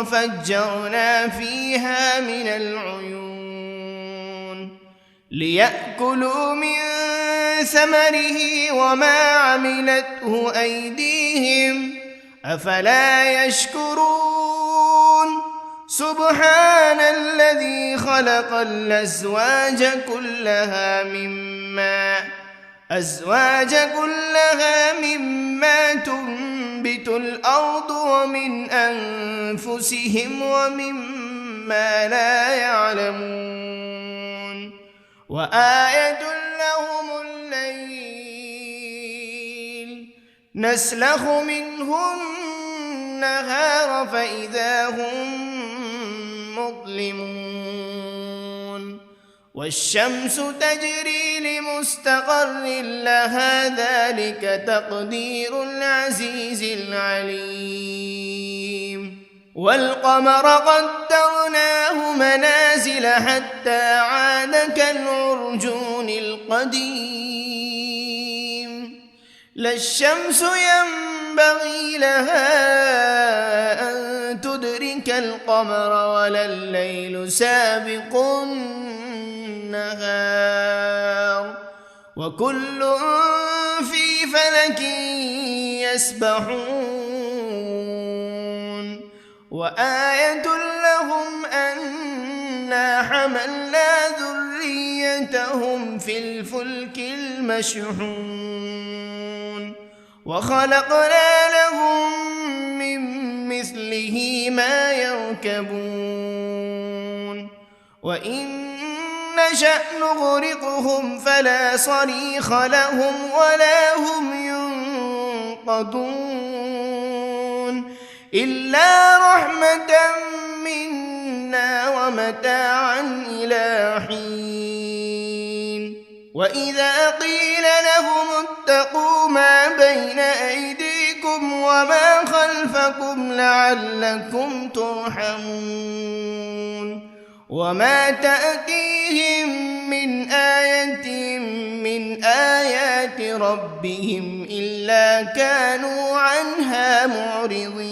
وفجرنا فيها من العيون ليأكلوا من ثمره وما عملته أيديهم أفلا يشكرون سبحان الذي خلق الأزواج كلها مما تنبت الأرض ومن أنفسهم ومما لا يعلمون وآية لهم الليل نسلخ منه النهار فإذا هم مظلمون والشمس تجري لمستقر لها ذلك تقدير العزيز العليم والقمر قدرناه منازل حتى عاد كالعرجون القديم لا الشمس ينبغي لها أن تدرك القمر ولا الليل سابق النهار وكل في فلك يسبحون وآية لهم أنا حملنا ذريتهم في الفلك المشحون وخلقنا لهم من مثله ما يركبون وإن نشأ نغرقهم فلا صريخ لهم ولا هم ينقذون إلا رحمة منا ومتاعا إلى حين وإذا قيل لهم اتقوا ما بين أيديكم وما خلفكم لعلكم ترحمون وما تأتيهم من آية من آيات ربهم إلا كانوا عنها معرضين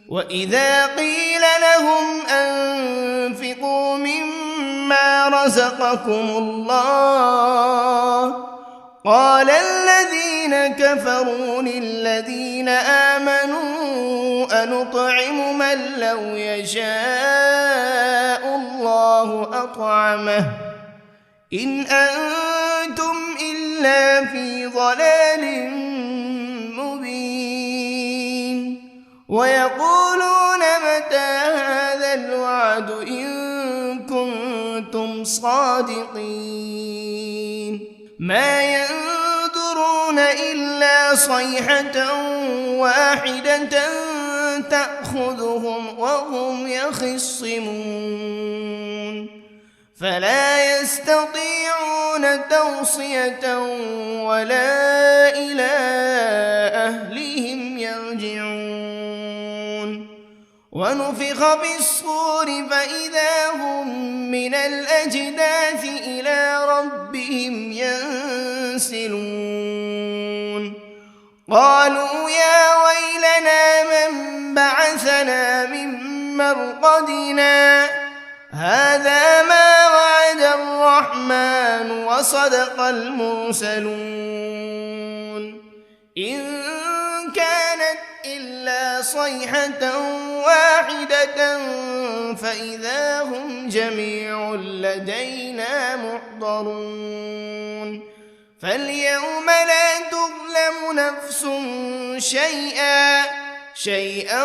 وإذا قيل لهم أنفقوا مما رزقكم الله قال الذين كفروا للذين آمنوا أنطعم من لو يشاء الله أطعمه إن أنتم إلا في ضلال مبين ويقولون متى هذا الوعد إن كنتم صادقين ما ينظرون إلا صيحة واحدة تأخذهم وهم يخصمون فلا يستطيعون توصية ولا إلى أهلهم يرجعون ونفخ بالصور فإذا هم من الأجداث إلى ربهم ينسلون قالوا يا ويلنا من بعثنا من مرقدنا هذا ما وعد الرحمن وصدق المرسلون إن كانت إلا صيحة واحدة فإذا هم جميع لدينا محضرون فاليوم لا تظلم نفس شيئا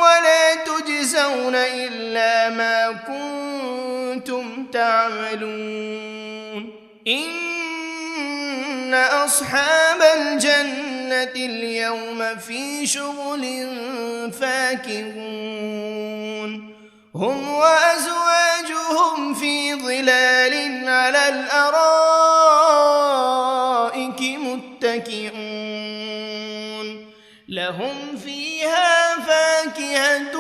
ولا تجزون إلا ما كنتم تعملون إن أصحاب الجنة اليوم في شغل فاكهون هم وأزواجهم في ظلال على الأرائك متكئون لهم فيها فاكهة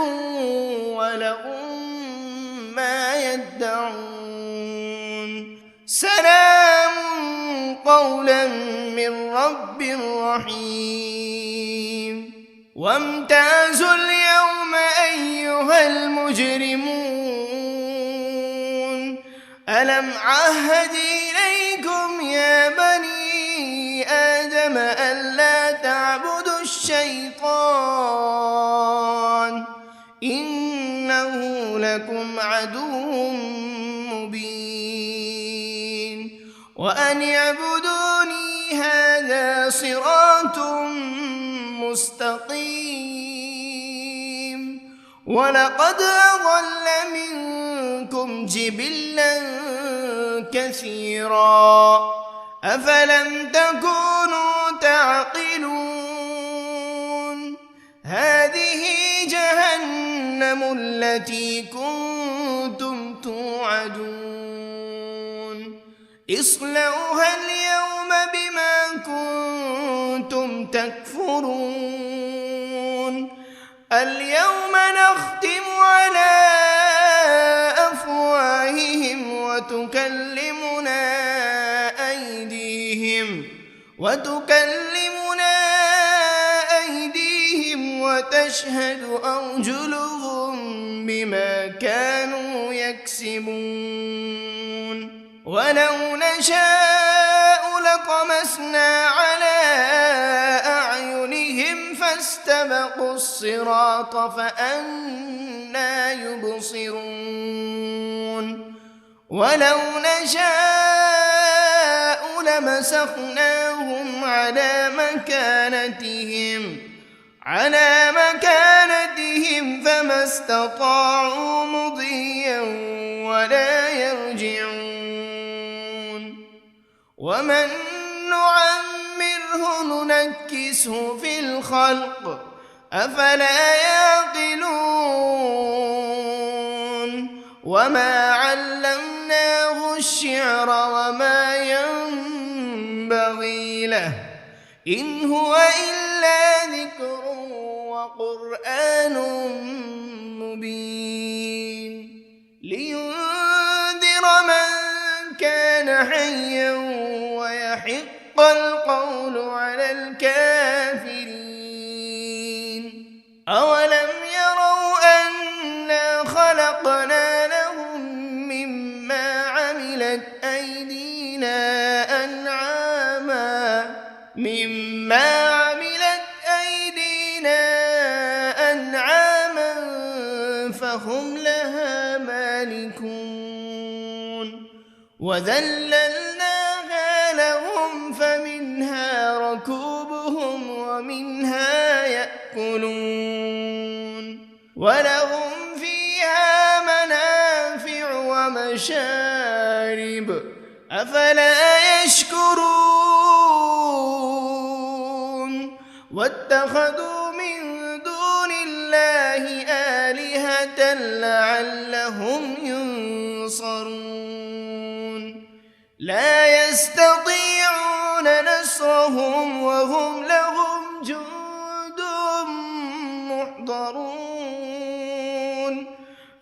ولهم ما يدعون سلام قولا من رب رحيم وامتازوا اليوم أيها المجرمون ألم عهد إليكم يا بني آدم ألا تعبدوا الشيطان إنه لكم عدو مبين وأن اعبدوني هذا صراط مستقيم ولقد أضل منكم جبلا كثيرا أفلم تكونوا تعقلون هذه جهنم التي كنتم توعدون اصلوها اليوم بما كنتم تكفرون اليوم نختم على أفواههم وتكلمنا أيديهم وتشهد أرجلهم بما كانوا يكسبون ولو نشاء لطمسنا على أعينهم فاستبقوا الصراط فأنى يبصرون ولو نشاء لمسخناهم على مكانتهم فما استطاعوا مضيا ولا يرجعون ومن نعمره ننكسه في الخلق أفلا يعقلون وما علمناه الشعر وما ينبغي له إن هو إلا ذكر وقرآن مبين لينذر من كان حيا ويحق القول على الكافرين أولم يروا أنا خلقنا لهم مما عملت أيدينا أنعاما فهم لها مالكون وذللناها لهم فمنها ركوبهم ومنها يأكلون ولهم فيها منافع ومشارب أفلا يشكرون واتخذوا من دون الله آلهة لعلهم ينصرون لا يستطيعون نصرهم وهم لهم جند محضرون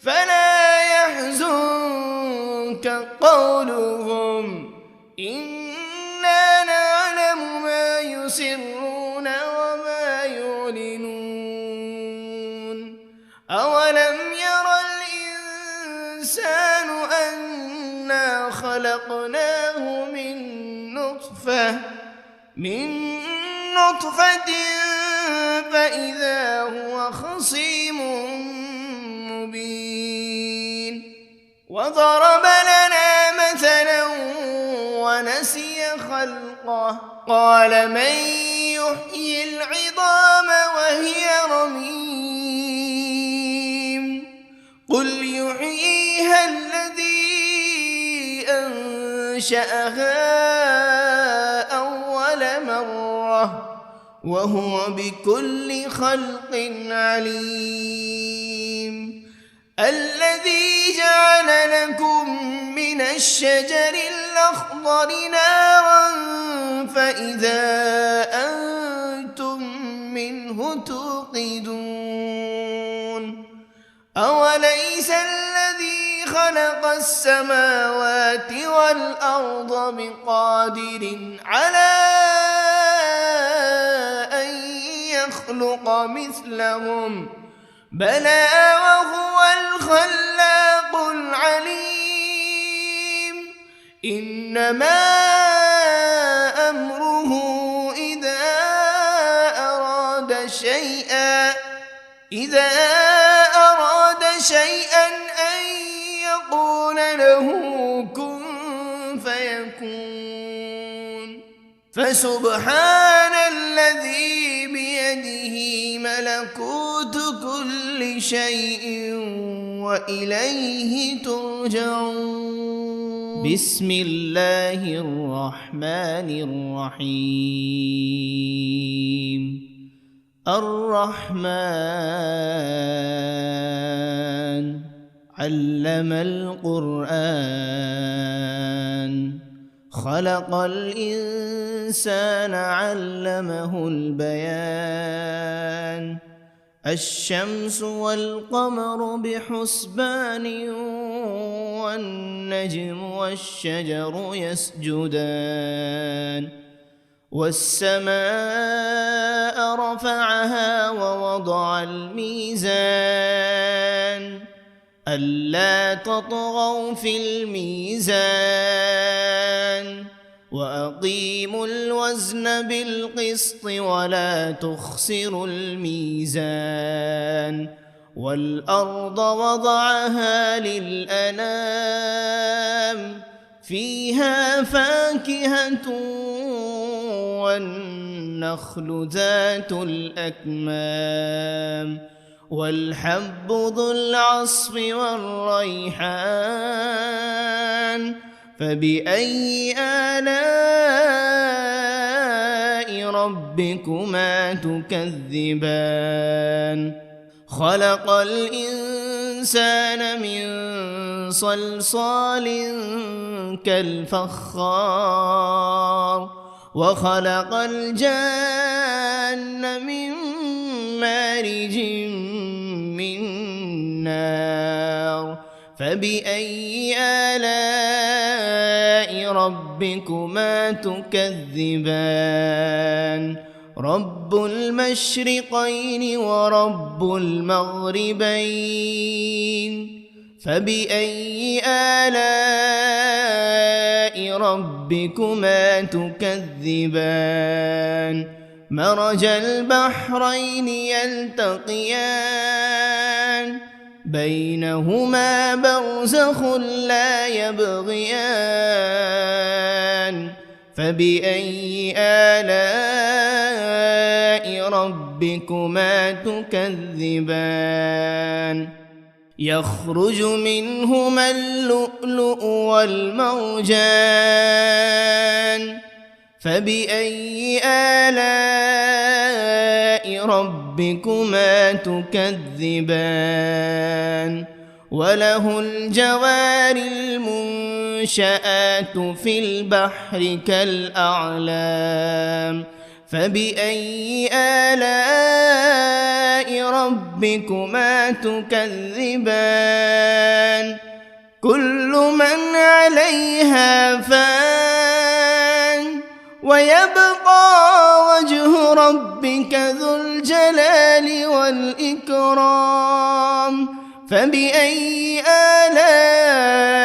فلا يحزنك قولهم إنا نعلم ما يسرون وما يعلنون أولم ير الإنسان أنا خلقناه من نطفة فإذا هو خصيم مبين وضرب لنا مثلا ونسي خلقه قال من يحيي العظام وهي رميم قل يحييها الذي أنشأها أول مرة وهو بكل خلق عليم الذي جعل لكم من الشجر الأخضر نارا فإذا أنتم منه توقدون أوليس الذي خلق السماوات والأرض بقادر على أن يخلق مثلهم بلى وهو الخلاق العليم إنما أمره إذا أراد شيئا أن يقول له كن فيكون فسبحان الذي بيده ملكوت كل شيء وإليه ترجعون بسم الله الرحمن الرحيم الرحمن علم القرآن خلق الإنسان علمه البيان الشمس والقمر بحسبان والنجم والشجر يسجدان والسماء رفعها ووضع الميزان ألا تطغوا في الميزان وأقيموا الوزن بالقسط ولا تخسروا الميزان والأرض وضعها للأنام فيها فاكهة والنخل ذات الأكمام والحب ذو العصف والريحان فبأي آلاء ربكما تكذبان خلق الإنسان من صلصال كالفخار وخلق الجان من مارج من نار فبأي آلاء ربكما تكذبان رب المشرقين ورب المغربين فبأي آلاء ربكما تكذبان مرج البحرين يلتقيان بينهما برزخ لا يبغيان فبأي آلاء ربكما تكذبان يخرج منهما اللؤلؤ والمرجان فبأي آلاء ربكما تكذبان وله الجوار المنشآت في البحر كالأعلام فبأي آلاء ربكما تكذبان كل من عليها فان ويبقى وجه ربك ذو الجلال والإكرام فبأي آلاء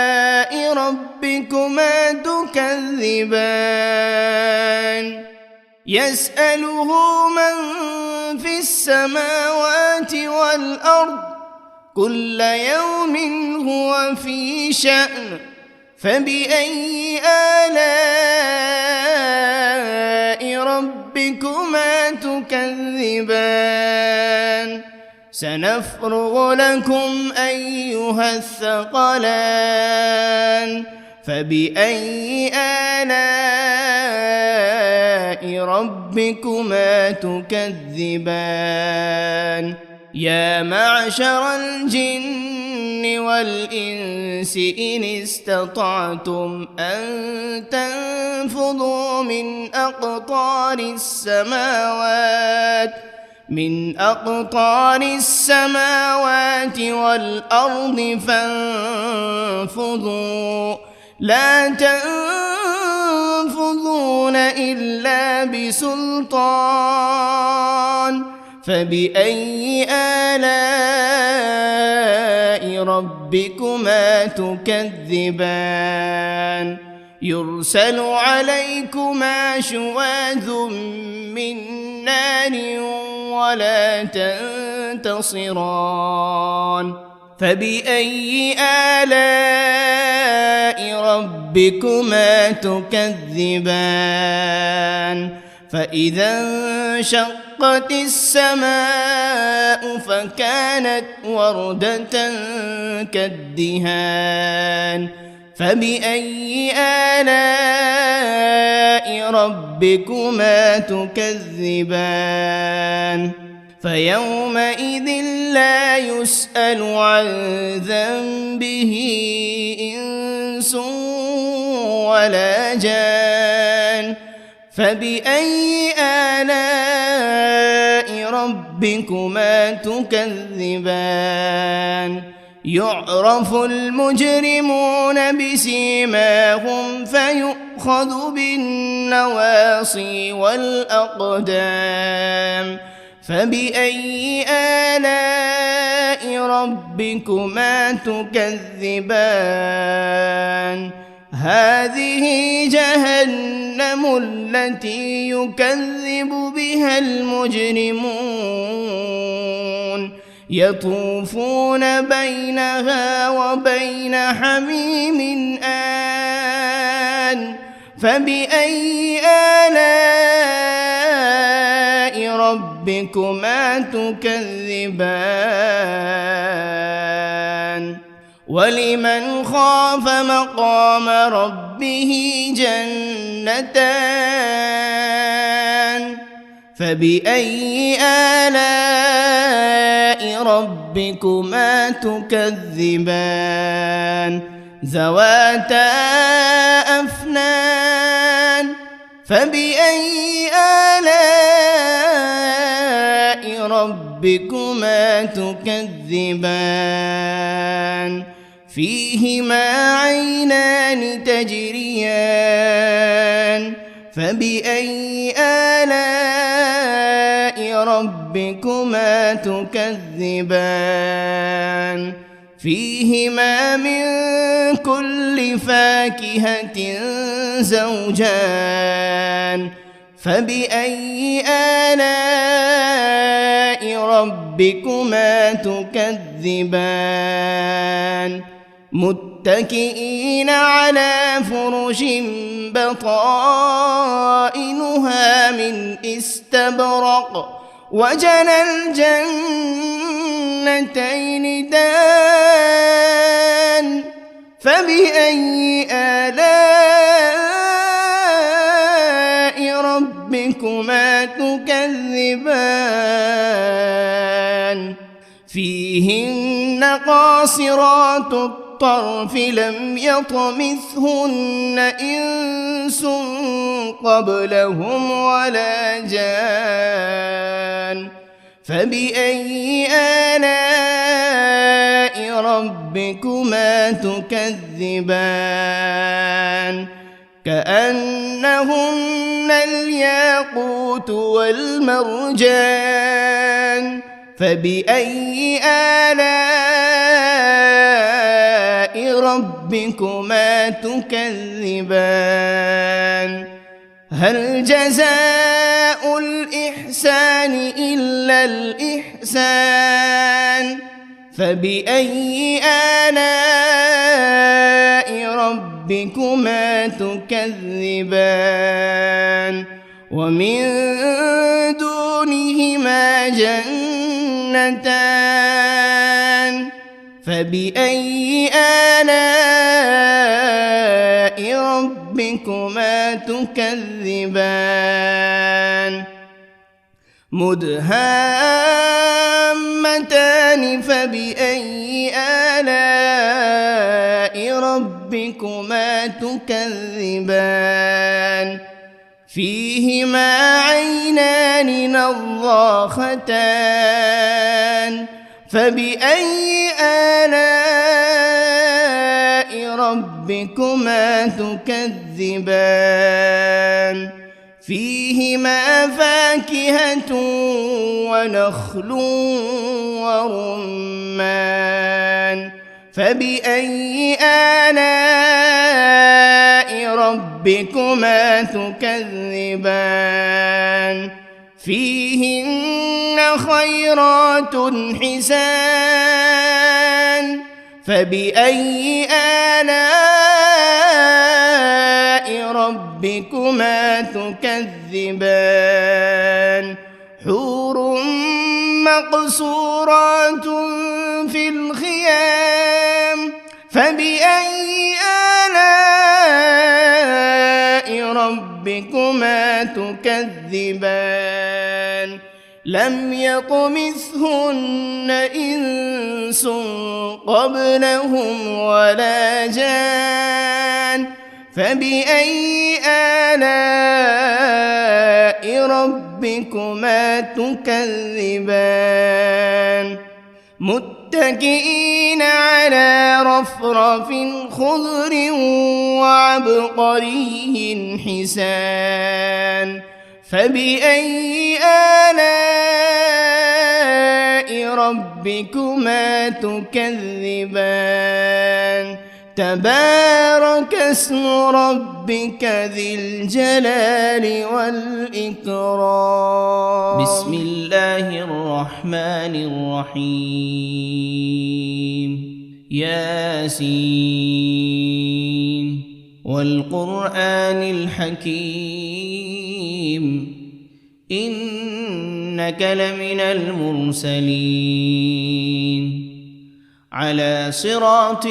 ربكما تكذبان يسأله من في السماوات والأرض كل يوم هو في شأن فبأي آلاء ربكما تكذبان سنفرغ لكم أيها الثقلان فبأي آلاء ربكما تكذبان يا معشر الجن والإنس إن استطعتم أن تنفذوا من أقطار السماوات والأرض فانفذوا لا تنفذون إلا بسلطان فبأي آلاء ربكما تكذبان يرسل عليكما شواذ من نار ولا تنتصران فبأي آلاء ربكما تكذبان فإذا انشقت السماء فكانت وردة كالدهان فبأي آلاء ربكما تكذبان فيومئذ لا يسأل عن ذنبه إنس ولا جان فبأي آلاء ربكما تكذبان يعرف المجرمون بسيماهم فيؤخذ بالنواصي والأقدام فبأي آلاء ربكما تكذبان هذه جهنم التي يكذب بها المجرمون يطوفون بينها وبين حميم آن فبأي آلاء ربكما تكذبان ولمن خاف مقام ربه جنتان فبأي آلاء ربكما تكذبان ذواتا أفنان فبأي آلاء ربكما تكذبان فيهما عينان تجريان فبأي آلاء ربكما تكذبان فيهما من كل فاكهة زوجان فبأي آلاء ربكما تكذبان متكئين على فرش بطائنها من استبرق وجنى الجنتين دان فبأي آلاء ربكما تكذبان فيهن قاصرات الطرف لم يطمثهن إنس قبلهم ولا جان فبأي آلاء ربكما تكذبان كأنهن الياقوت والمرجان فبأي آلاء ربكما تكذبان هل جزاء الإحسان إلا الإحسان فبأي آلاء ربكما تكذبان ومن دونهما جنتان فبأي آلاء ربكما تكذبان مدهامتان فبأي آلاء ربكما تكذبان فيهما عينان نضاختان فبأي آلاء ربكما تكذبان فيهما فاكهة ونخل ورمان فبأي آلاء ربكما تكذبان فيهن خيرات حسان فبأي آلاء ربكما تكذبان حور مقصورات في الخيام فبأي آلاء ربكما تكذبان لم يطمثهن إنس قبلهم ولا جان فبأي آلاء ربكما تكذبان متكئين على رفرف خضر وعبقري حسان فبأي آلاء ربكما تكذبان تبارك اسم ربك ذي الجلال والإكرام. بسم الله الرحمن الرحيم. ياسين والقرآن الحكيم إنك لمن المرسلين على صراط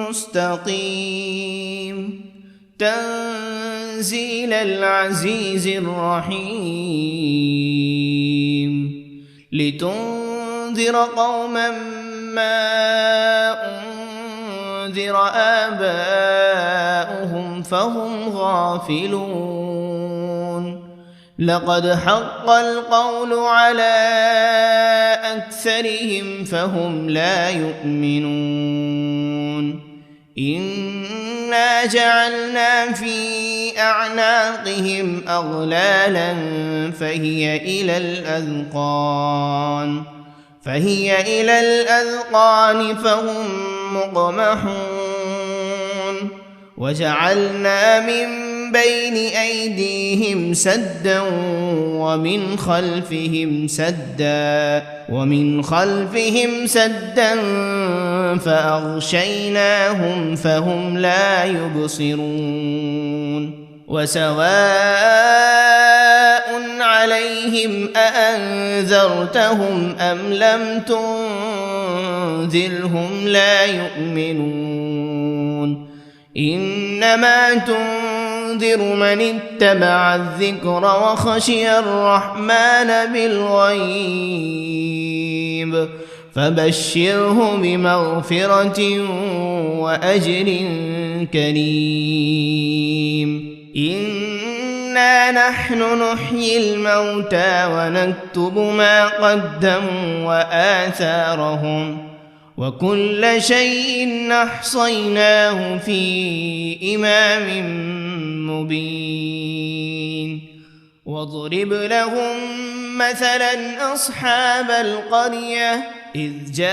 مستقيم تنزيل العزيز الرحيم لتنذر قوما ما أنذر آباؤهم فهم غافلون لقد حق القول على أكثرهم فهم لا يؤمنون إنا جعلنا في أعناقهم أغلالا فهي إلى الأذقان فهم مقمحون وجعلنا من بين أيديهم سدا ومن خلفهم سدا فأغشيناهم فهم لا يبصرون وسواء عليهم أأنذرتهم أم لم تنذرهم لا يؤمنون إنما تنذر من اتبع الذكر وخشي الرحمن بالغيب فبشره بمغفرة وأجر كريم. إنا نحن نحيي الموتى ونكتب ما قدموا وآثارهم وكل شيء أحصيناه في إمام مبين. واضرب لهم مثلا أصحاب القرية إذ جاءها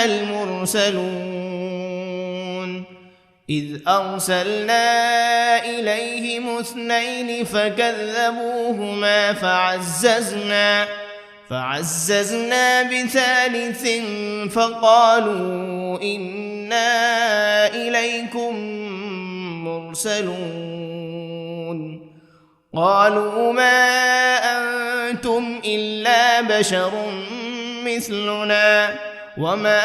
المرسلون إذ أرسلنا إليهم 2 فكذبوهما فعززنا ب3 فقالوا إنا إليكم مرسلون قالوا ما أنتم إلا بشر مثلنا وما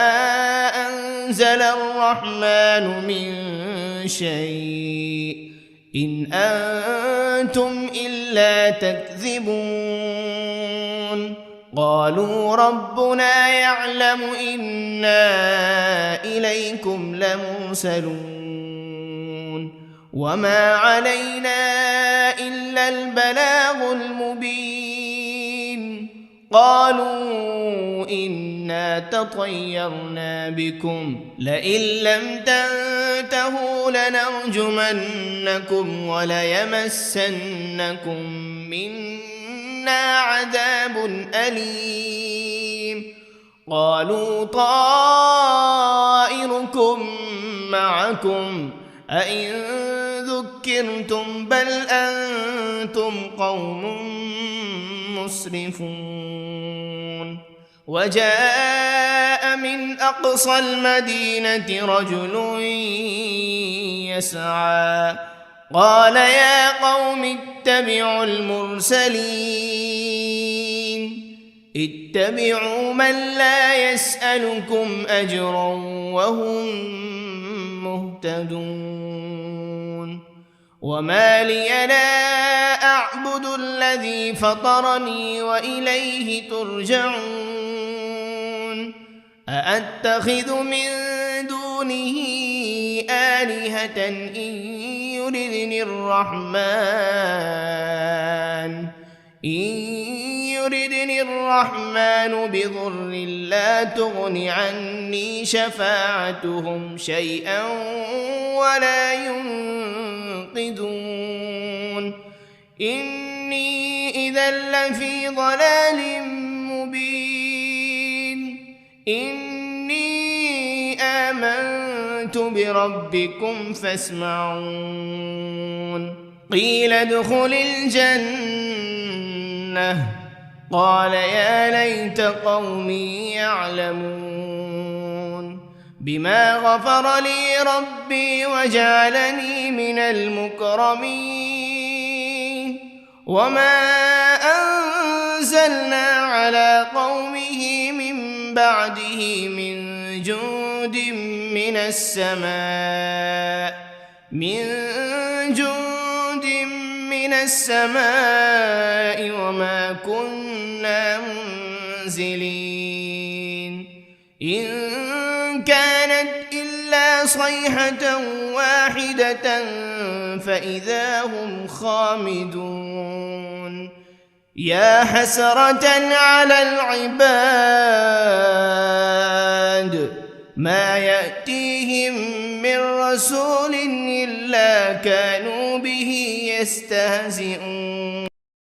أنزل الرحمن من شيء إن أنتم إلا تكذبون قالوا ربنا يعلم إنا إليكم لمرسلون وما علينا إلا البلاغ المبين. قالوا إنا تطيرنا بكم لئن لم تنتهوا لنرجمنكم وليمسنكم منا عذاب أليم. قالوا طائركم معكم أئن ذكرتم بل أنتم قوم مسرفون. وجاء من أقصى المدينة رجل يسعى قال يا قوم اتبعوا المرسلين اتبعوا من لا يسألكم أجرا وهم مهتدون. وما لي لا أعبد الذي فطرني وإليه ترجعون. أأتخذ من دونه آلهة إن يردني الرحمن بضر لا تغن عني شفاعتهم شيئا ولا ينقذون. إني إذا لفي ضلال مبين. مبين إني آمنت بربكم فاسمعون قيل ادخل الجنة قال يا ليت قومي يعلمون بما غفر لي ربي وجعلني من المكرمين وما أنزلنا على قومه من بعده من جند من السماء وما كنا منزلين إن كانت إلا صيحة واحدة فإذا هم خامدون يا حسرة على العباد ما يأتيهم من رسول إلا كانوا به يستهزئون